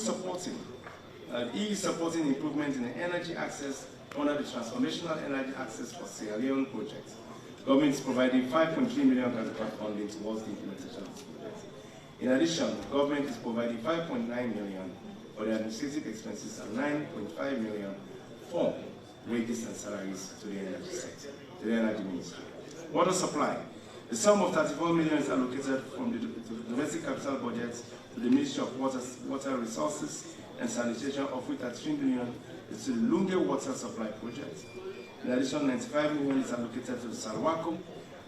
supporting improvement in the energy access under the Transformational Energy Access for Sierra Leone project. Government is providing 5.3 million grant funding towards the implementation of this project. In addition, the government is providing 5.9 million for the administrative expenses and 9.5 million for wages and salaries to the energy sector, to the energy ministry. Water supply. The sum of 34 million is allocated from the domestic capital budget to the Ministry of Water Resources and Sanitation, of which 33 million is to the Lunge Water Supply Project. In addition, 95 million is allocated to the Salwako,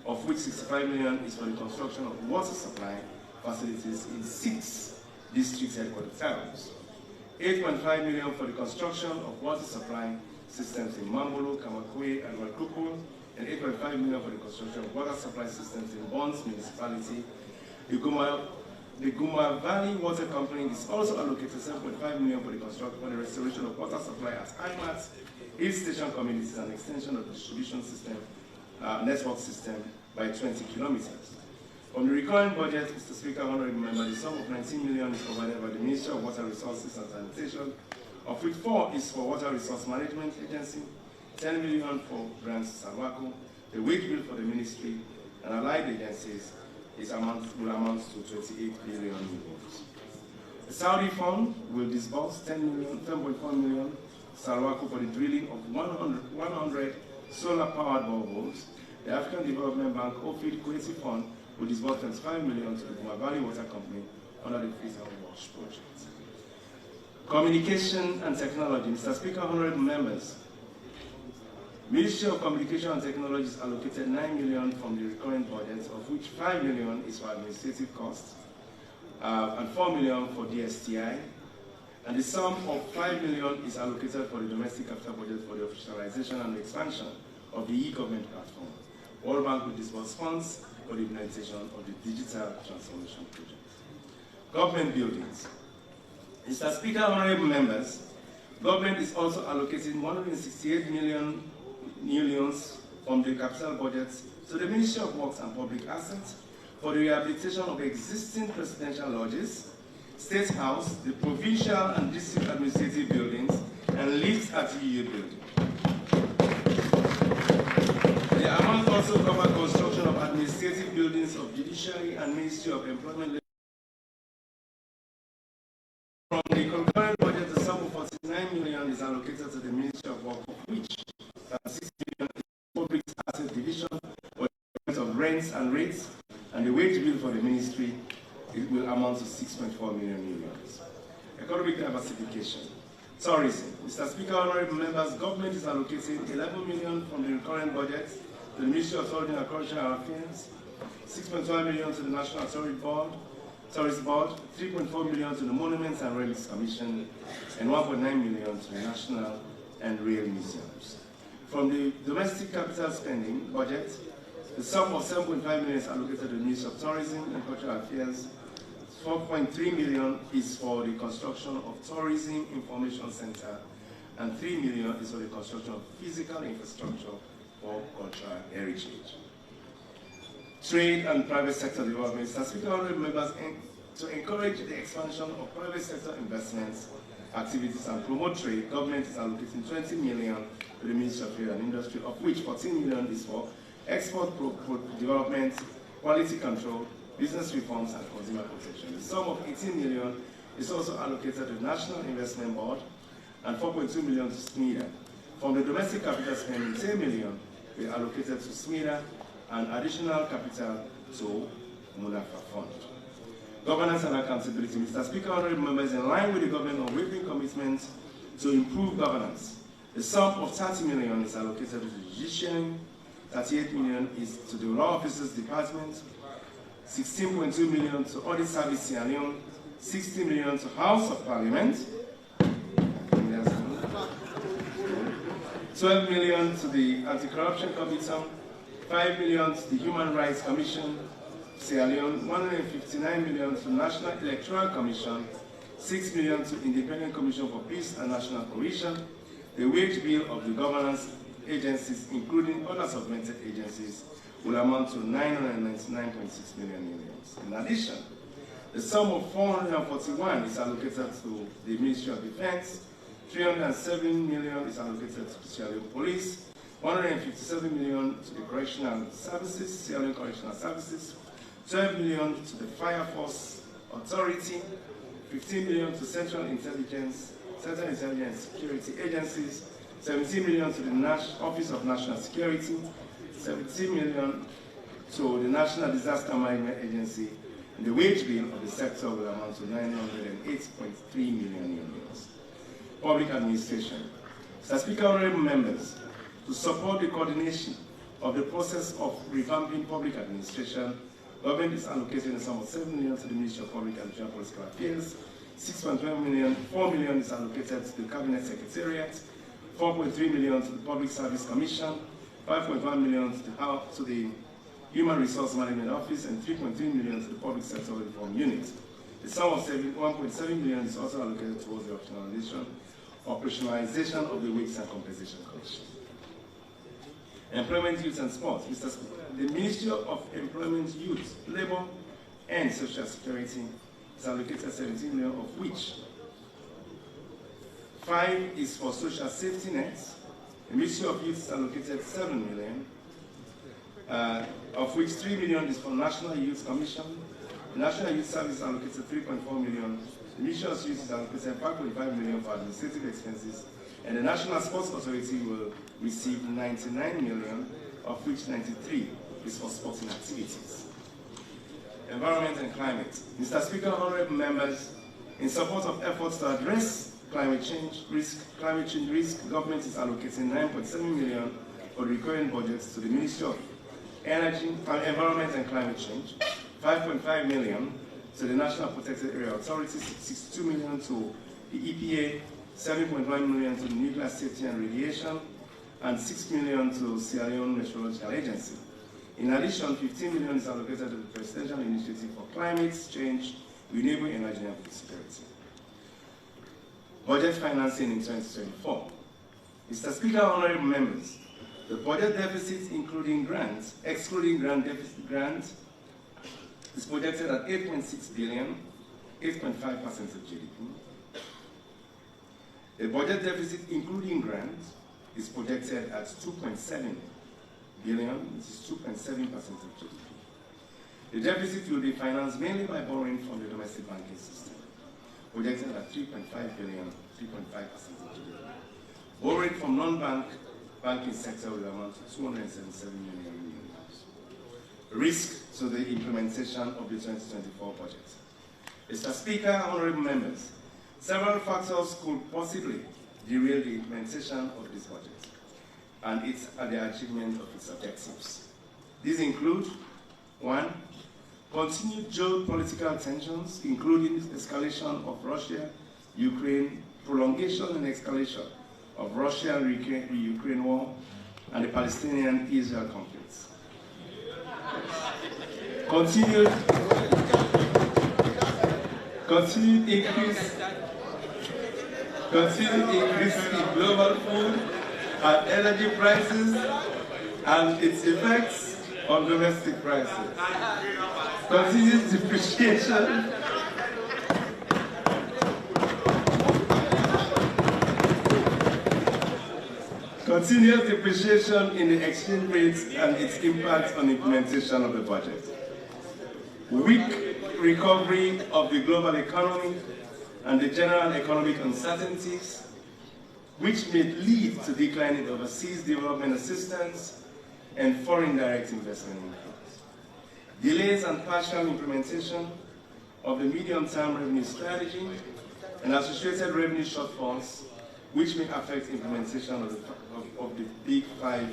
of which 65 million is for the construction of water supply facilities in 6 district headquarters towns. 8.5 million for the construction of water supply systems in Mambolo, Kamakwe, and Wakupo, and 8.5 million for the construction of water supply systems in Bonds Municipality. The Guma Valley Water Company is also allocated 7.5 million for the construction for the restoration of water supply at IMAT, Hill Station communities, and extension of the distribution system, network system by 20 kilometers. From the recurring budget, Mr. Speaker, honorable members, the sum of 19 million is provided by the Ministry of Water Resources and Sanitation, of which 4 is for Water Resource Management Agency, 10 million for grants to Salwako, the wage bill for the ministry, and allied agencies will amount to 28 billion euros. The Saudi fund will disburse 10.4 million Salwako for the drilling of 100 solar-powered boreholes. The African Development Bank Feed Salone Fund will disburse 25 million to the Guma Valley Water Company under the Feed Salone project. Communication and Technology. Mr. Speaker, honorable members, Ministry of Communication and Technology has allocated 9 million from the recurrent budget, of which 5 million is for administrative costs and 4 million for DSTI. And the sum of 5 million is allocated for the domestic capital budget for the officialization and expansion of the e-government platform. World Bank will disburse funds for the implementation of the digital transformation project. Government buildings. Mr. Speaker, honorable members, government is also allocating 168 million from the capital budget to the Ministry of Works and Public Assets for the rehabilitation of existing presidential lodges, State House, the provincial and district administrative buildings, and lifts at the EU building. The amount also covers construction of administrative buildings of Judiciary and Ministry of Employment. From the concurrent budget, the sum of 49 million is allocated to the Ministry of Work, of which 6 million is public asset division for the payment of rents and rates, and the wage bill for the ministry will amount to 6.4 million euros. Economic diversification. Tourism. Mr. Speaker, honorable members, government is allocating 11 million from the recurrent budget to the Ministry of Tourism and Cultural Affairs, 6.1 million to the National Tourist Board, 3.4 million to the Monuments and Relics Commission, and 1.9 million to the National and Rail Museums. From the domestic capital spending budget, the sum of 7.5 million is allocated to the Ministry of Tourism and Cultural Affairs. 4.3 million is for the construction of Tourism Information Center, and 3 million is for the construction of physical infrastructure for cultural heritage. Trade and private sector development. Mr. Speaker, honorable members, to encourage the expansion of private sector investments, activities, and promote trade, government is allocating 20 million to the Ministry of Trade and Industry, of which 14 million is for export development, quality control, business reforms, and consumer protection. The sum of 18 million is also allocated to the National Investment Board and 4.2 million to SMIDA. From the domestic capital spending, 10 million were allocated to SMIDA and additional capital to Munafa Fund. Governance and accountability. Mr. Speaker, honorable members, in line with the government unwavering commitment to improve governance, the sum of 30 million is allocated to the judiciary, 38 million is to the law officers department, 16.2 million to audit service Sierra Leone, 60 million to House of Parliament, 12 million to the Anti-Corruption Commission, 5 million to the Human Rights Commission, Sierra Leone, 159 million to National Electoral Commission, 6 million to Independent Commission for Peace and National Cohesion. The wage bill of the governance agencies, including other supplemented agencies, will amount to 999.6 million. In addition, the sum of 441 is allocated to the Ministry of Defense, 307 million is allocated to the Sierra Leone Police, 157 million to the Correctional Services, Sierra Leone Correctional Services, 12 million to the Fire Force Authority, 15 million to Central Intelligence Security Agencies, 17 million to the Office of National Security, 17 million to the National Disaster Management Agency, and the wage bill of the sector will amount to 908.3 million euros. Public administration. Mr. Speaker, honorable members, to support the coordination of the process of revamping public administration, government is allocating a sum of 7 million to the Ministry of Public and General Political Affairs, 6.1 million, 4 million is allocated to the Cabinet Secretariat, 4.3 million to the Public Service Commission, 5.1 million to the Human Resource Management Office, and 3.3 million to the Public Sector Reform Unit. The sum of 1.7 million is also allocated towards the operationalization of the Wages and Compensation Commission. Employment, Youth and Sport. Mr. Speaker, the Ministry of Employment, Youth, Labour and Social Security is allocated 17 million, of which 5 is for social safety nets. The Ministry of Youth is allocated 7 million, of which 3 million is for National Youth Commission. The National Youth Service is allocated 3.4 million. The Ministry of Youth is allocated 5.5 million for administrative expenses, and the National Sports Authority will receive 99 million, of which 93 is for sporting activities. Environment and climate. Mr. Speaker, honorable members, in support of efforts to address climate change risk, government is allocating 9.7 million for the recurring budgets to the Ministry of Energy, Environment and Climate Change, 5.5 million to the National Protected Area Authority, 62 million to the EPA, 7.1 million to the Nuclear Safety and Radiation, and 6 million to Sierra Leone Meteorological Agency. In addition, 15 million is allocated to the Presidential Initiative for Climate Change, Renewable Energy and Food Security. Budget financing in 2024. Mr. Speaker, honorable members, the budget deficit excluding grants, is projected at 8.6 billion, 8.5% of GDP. The budget deficit including grants is projected at 2.7 billion, which is 2.7% of GDP. The deficit will be financed mainly by borrowing from the domestic banking system, projected at 3.5 billion, 3.5% of GDP. Borrowing from non-bank banking sector will amount to 277 million euros. Risk to the implementation of the 2024 budget. Mr. Speaker, honorable members, several factors could possibly derail the implementation of this budget and the achievement of its objectives. These include: 1. Continued geopolitical tensions, including escalation of Russia-Ukraine, prolongation and escalation of Russia-Ukraine war, and the Palestinian-Israel conflicts. Continued increase in global food and energy prices and its effects on domestic prices. Continuous depreciation in the exchange rates and its impact on implementation of the budget. Weak recovery of the global economy and the general economic uncertainties, which may lead to decline in overseas development assistance and foreign direct investment inflows. Delays and partial implementation of the medium-term revenue strategy and associated revenue shortfalls, which may affect implementation of the Big Five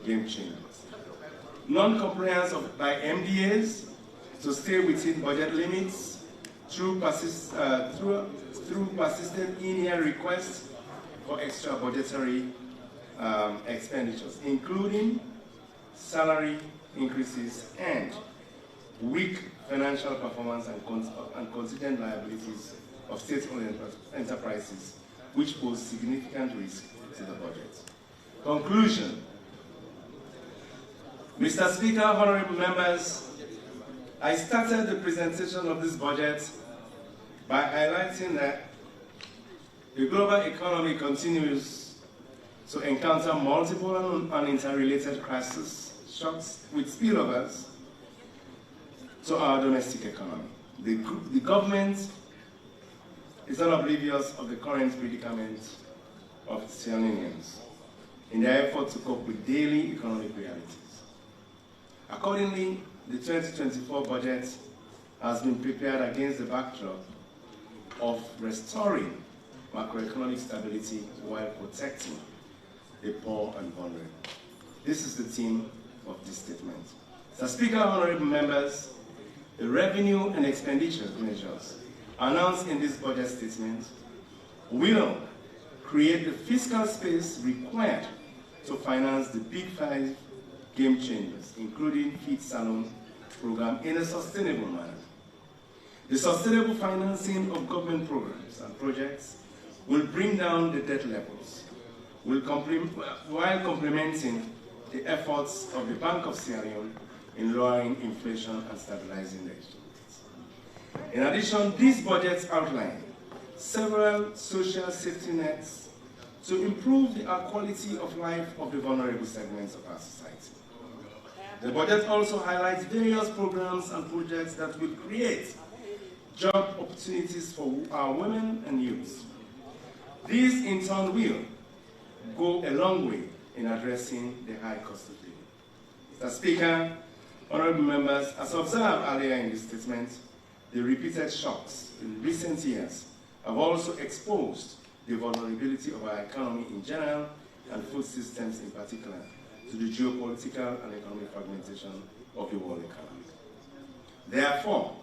game changers. Non-compliance by MDAs to stay within budget limits through persistent in-year requests for extra budgetary expenditures, including salary increases and weak financial performance and contingent liabilities of state-owned enterprises, which pose significant risk to the budget. Conclusion. Mr. Speaker, honorable members, I started the presentation of this budget by highlighting that the global economy continues to encounter multiple and interrelated crises, shocks with spillovers to our domestic economy. The government is not oblivious of the current predicament of Sierra Leoneans in their effort to cope with daily economic realities. Accordingly, the 2024 budget has been prepared against the backdrop of restoring macroeconomic stability while protecting the poor and vulnerable. This is the theme of this statement. Mr. Speaker, honorable members, the revenue and expenditure measures announced in this budget statement will create the fiscal space required to finance the Big Five game changers, including Feed Salone program, in a sustainable manner. The sustainable financing of government programs and projects will bring down the debt levels, while complementing the efforts of the Bank of Sierra Leone in lowering inflation and stabilizing the exchange rates. In addition, these budgets outline several social safety nets to improve the quality of life of the vulnerable segments of our society. The budget also highlights various programs and projects that will create job opportunities for our women and youth. These, in turn, will go a long way in addressing the high cost of living. Mr. Speaker, honorable members, as observed earlier in this statement, the repeated shocks in recent years have also exposed the vulnerability of our economy in general and food systems in particular to the geopolitical and economic fragmentation of the world economy. Therefore,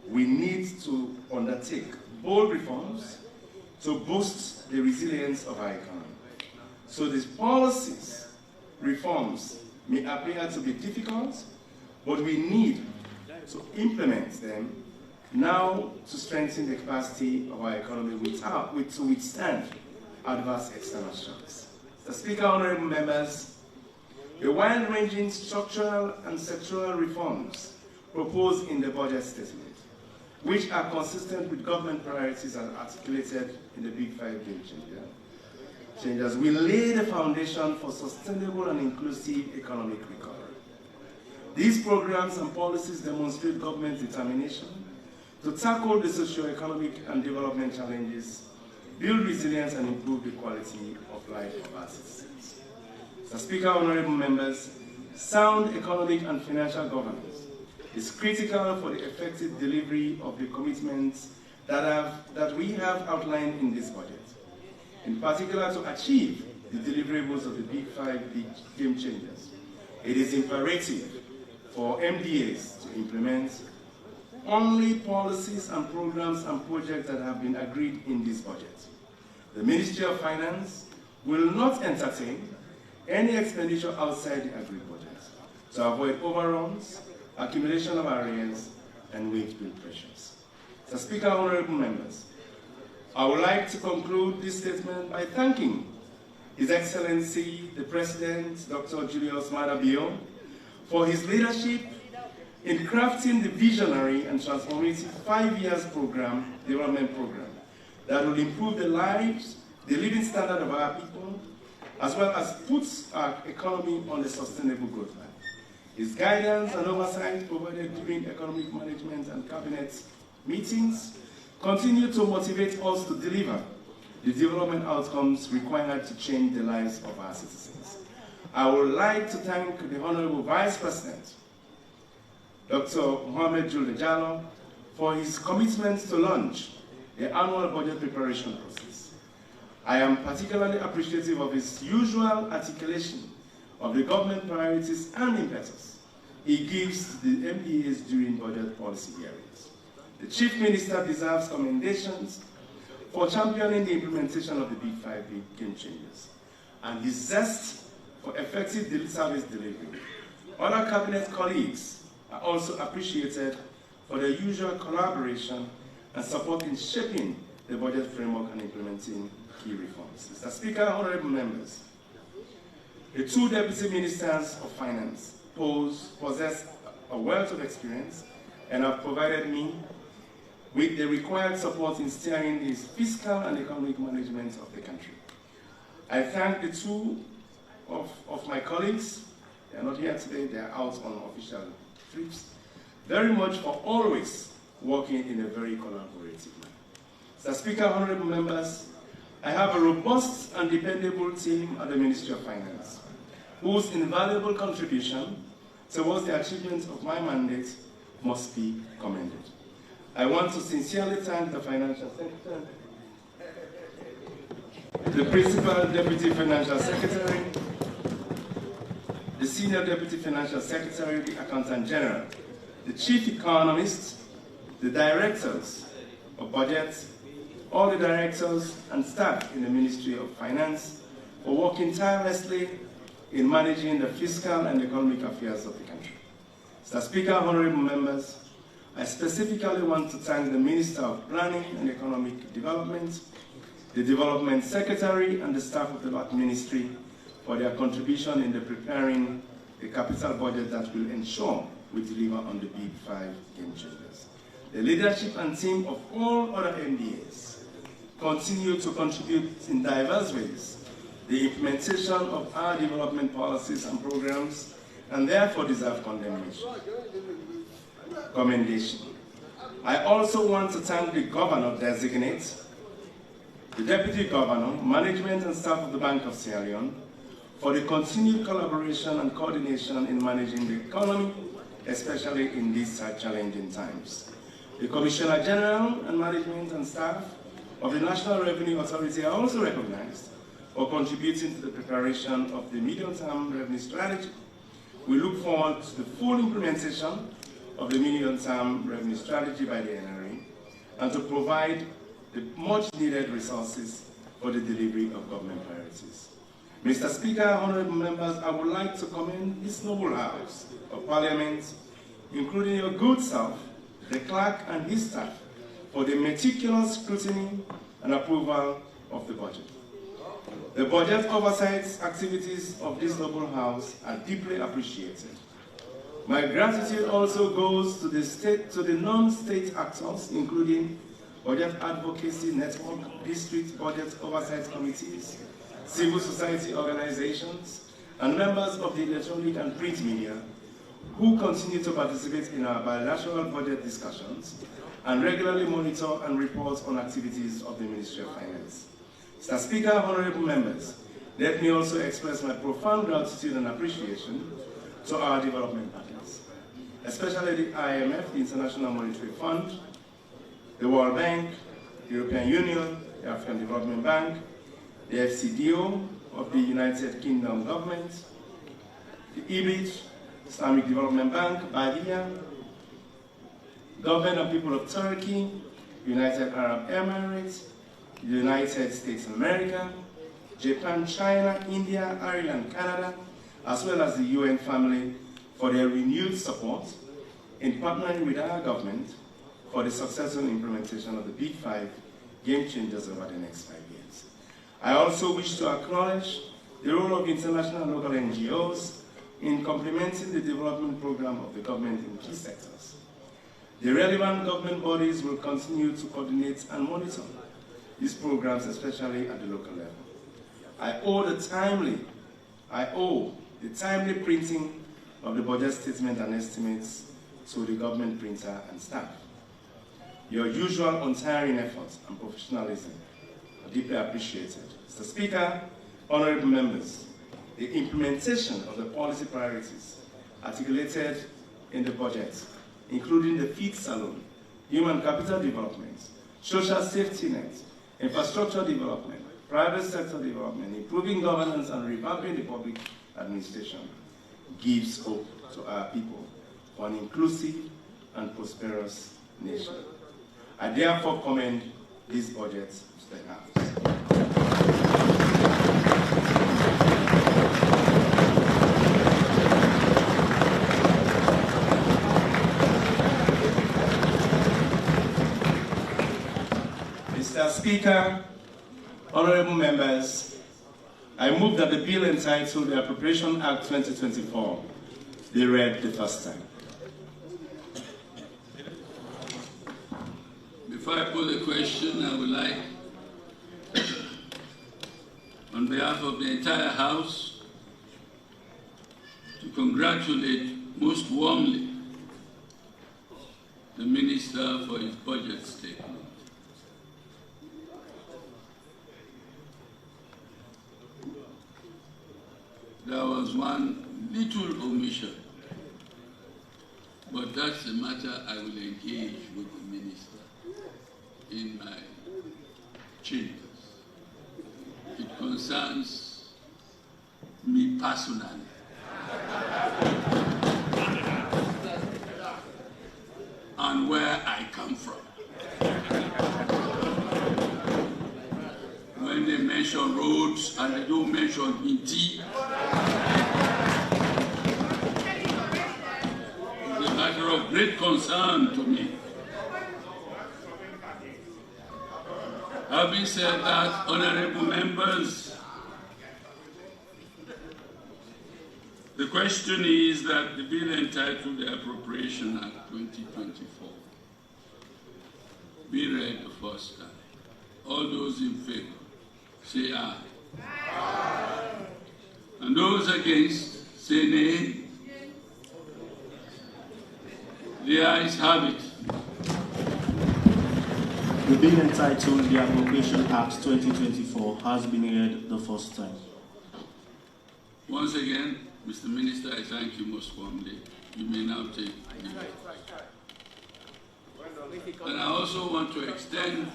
we need to undertake bold reforms to boost the resilience of our economy. So these policies, reforms may appear to be difficult, but we need to implement them now to strengthen the capacity of our economy to withstand adverse external shocks. Mr. Speaker, honorable members, the wide-ranging structural and sectoral reforms proposed in the budget statement, which are consistent with government priorities as articulated in the Big Five game changers, will lay the foundation for sustainable and inclusive economic recovery. These programs and policies demonstrate government's determination to tackle the socio-economic and development challenges, build resilience, and improve the quality of life of our citizens. Mr. Speaker, honorable members, sound economic and financial governance is critical for the effective delivery of the commitments that we have outlined in this budget, in particular to achieve the deliverables of the Big Five game changers. It is imperative for MDAs to implement only policies and programs and projects that have been agreed in this budget. The Ministry of Finance will not entertain any expenditure outside the agreed budget to avoid overruns, accumulation of arrears, and wage bill pressures. Mr. Speaker, honorable members, I would like to conclude this statement by thanking His Excellency, the President, Dr. Julius Maada Bio, for his leadership in crafting the visionary and transformative 5-year development program that will improve the lives, the living standard of our people, as well as puts our economy on a sustainable growth path. His guidance and oversight provided during economic management and cabinet meetings continue to motivate us to deliver the development outcomes required to change the lives of our citizens. I would like to thank the Honorable Vice President, Dr. Mohamed Julde Jallow, for his commitment to launch the annual budget preparation process. I am particularly appreciative of his usual articulation of the government priorities and impetus he gives to the MPAs during budget policy hearings. The Chief Minister deserves commendations for championing the implementation of the Big Five game changers and his zest for effective service delivery. Other cabinet colleagues are also appreciated for their usual collaboration and support in shaping the budget framework and implementing key reforms. Mr. Speaker, honorable members, the two Deputy Ministers of Finance possess a wealth of experience and have provided me with the required support in steering the fiscal and economic management of the country. I thank the two of my colleagues, they are not here today, they are out on official trips, very much for always working in a very collaborative manner. Mr. Speaker, honorable members, I have a robust and dependable team at the Ministry of Finance, whose invaluable contribution towards the achievement of my mandate must be commended. I want to sincerely thank the Financial Secretary, the Principal Deputy Financial Secretary, the Senior Deputy Financial Secretary, the Accountant General, the Chief Economist, the Directors of Budget, all the directors and staff in the Ministry of Finance for working tirelessly in managing the fiscal and economic affairs of the country. Mr. Speaker, honorable members, I specifically want to thank the Minister of Planning and Economic Development, the Development Secretary, and the staff of the Ministry for their contribution in preparing a capital budget that will ensure we deliver on the Big Five game changers. The leadership and team of all other MDAs continue to contribute in diverse ways the implementation of our development policies and programs, and therefore deserve commendation. I also want to thank the Governor-designate, the Deputy Governor, management and staff of the Bank of Sierra Leone for the continued collaboration and coordination in managing the economy, especially in these challenging times. The Commissioner General and management and staff of the National Revenue Authority are also recognized for contributing to the preparation of the medium-term revenue strategy. We look forward to the full implementation of the medium-term revenue strategy by the NRA and to provide the much-needed resources for the delivery of government priorities. Mr. Speaker, honorable members, I would like to commend this noble House of Parliament, including your good self, the clerk and his staff, for the meticulous scrutiny and approval of the budget. The budget oversight activities of this noble House are deeply appreciated. My gratitude also goes to the non-state actors, including Budget Advocacy Network, District Budget Oversight Committees, civil society organizations, and members of the electronic and print media who continue to participate in our bilateral budget discussions and regularly monitor and report on activities of the Ministry of Finance. Mr. Speaker, honorable members, let me also express my profound gratitude and appreciation to our development partners, especially the IMF, the International Monetary Fund, the World Bank, the European Union, the African Development Bank, the FCDO of the United Kingdom government, the EBIT, Islamic Development Bank, BADIA, Government and People of Turkey, United Arab Emirates, the United States of America, Japan, China, India, Ireland, Canada, as well as the UN family for their renewed support in partnering with our government for the successful implementation of the Big Five game changers over the next 5 years. I also wish to acknowledge the role of international and local NGOs in complementing the development program of the government in key sectors. The relevant government bodies will continue to coordinate and monitor these programs, especially at the local level. I owe the timely printing of the budget statement and estimates to the government printer and staff. Your usual untiring efforts and professionalism are deeply appreciated. Mr. Speaker, honorable members, the implementation of the policy priorities articulated in the budget, including the Feed Salone, human capital development, social safety net, infrastructure development, private sector development, improving governance and revamping the public administration, gives hope to our people for an inclusive and prosperous nation. I therefore commend this budget to the House. Speaker, honorable members, I move that the bill entitled the Appropriation Act 2024 be read the first time. Before I put the question, I would like, on behalf of the entire House, to congratulate most warmly the Minister for his budget statement. There was one little omission, but that's a matter I will engage with the Minister in my chambers. It concerns me personally. And where I come from. When they mention roads and they don't mention Inti, it's a matter of great concern to me. Having said that, honorable members, the question is that the bill entitled the Appropriation Act 2024 be read the first time. All those in favor, say aye. Aye. And those against, say nay. The ayes have it. The bill entitled the Appropriation Act 2024 has been read the first time. Once again, Mr. Minister, I thank you most warmly. You may now take the lead. And I also want to extend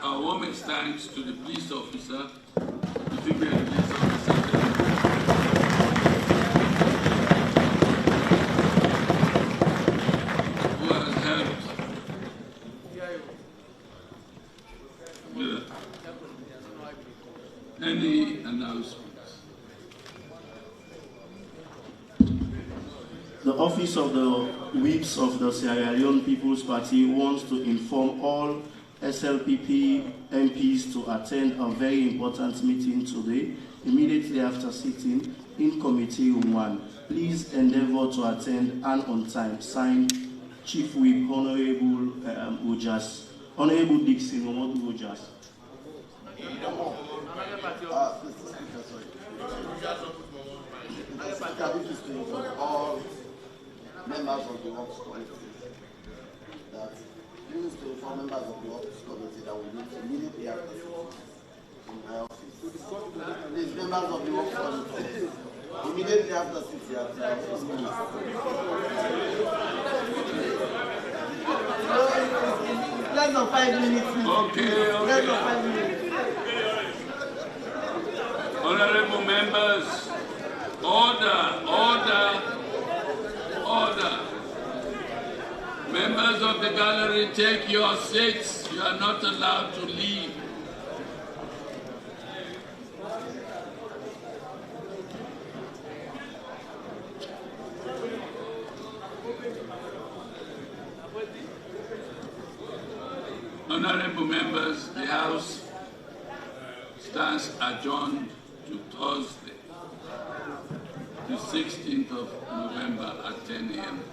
our warmest thanks to the police officer, the female police officer, who has helped with any announcements. The Office of the Whips of the Sierra Leone People's Party wants to inform all SLPP MPs to attend a very important meeting today, immediately after sitting in Committee Room 1. Please endeavor to attend and on time. Signed, Chief Whip, Honorable Honorable Dixon Momodu Ojas. Members of the Works Committee that please to inform members of the Works Committee that we need to immediately after in my office. Please, members of the Works Committee, immediately after 6 years, less than 5 minutes. Okay. Less than 5 minutes. Honorable members, order. Members of the gallery, take your seats. You are not allowed to leave. Honorable members, the House stands adjourned to Thursday, the 16th of November at 10 a.m.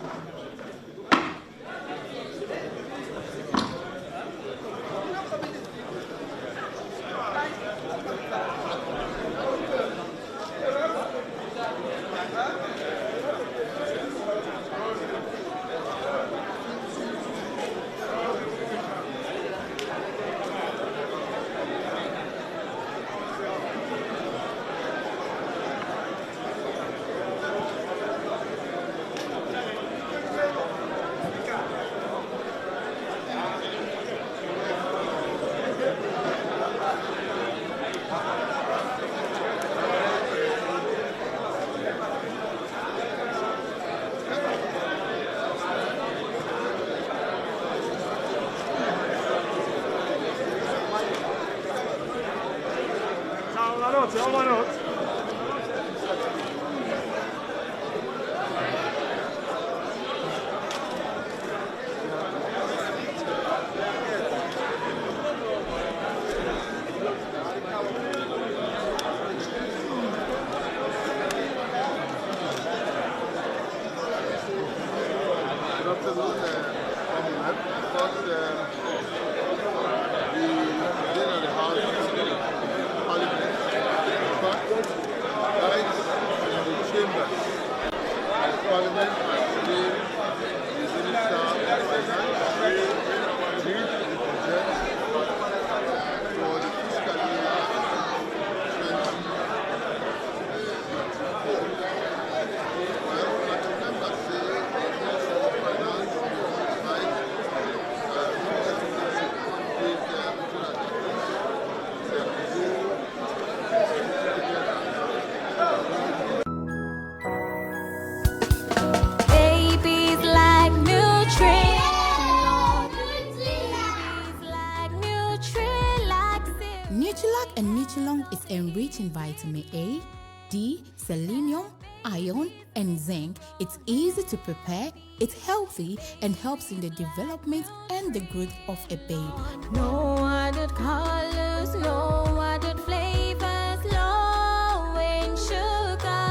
Nutrilak and Nutrilong is enriched in vitamin A, D, selenium, iron, and zinc. It's easy to prepare, it's healthy, and helps in the development and the growth of a baby. No added colors, no added flavors, low in sugar.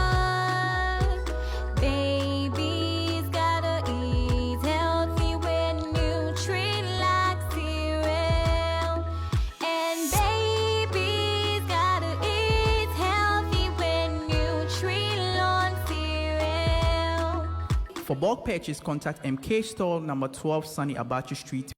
Babies gotta eat healthy with Nutrilak cereal. And babies gotta eat healthy with Nutrilak cereal. For bulk purchase, contact MK Store, number 12 Sunny Abacha Street,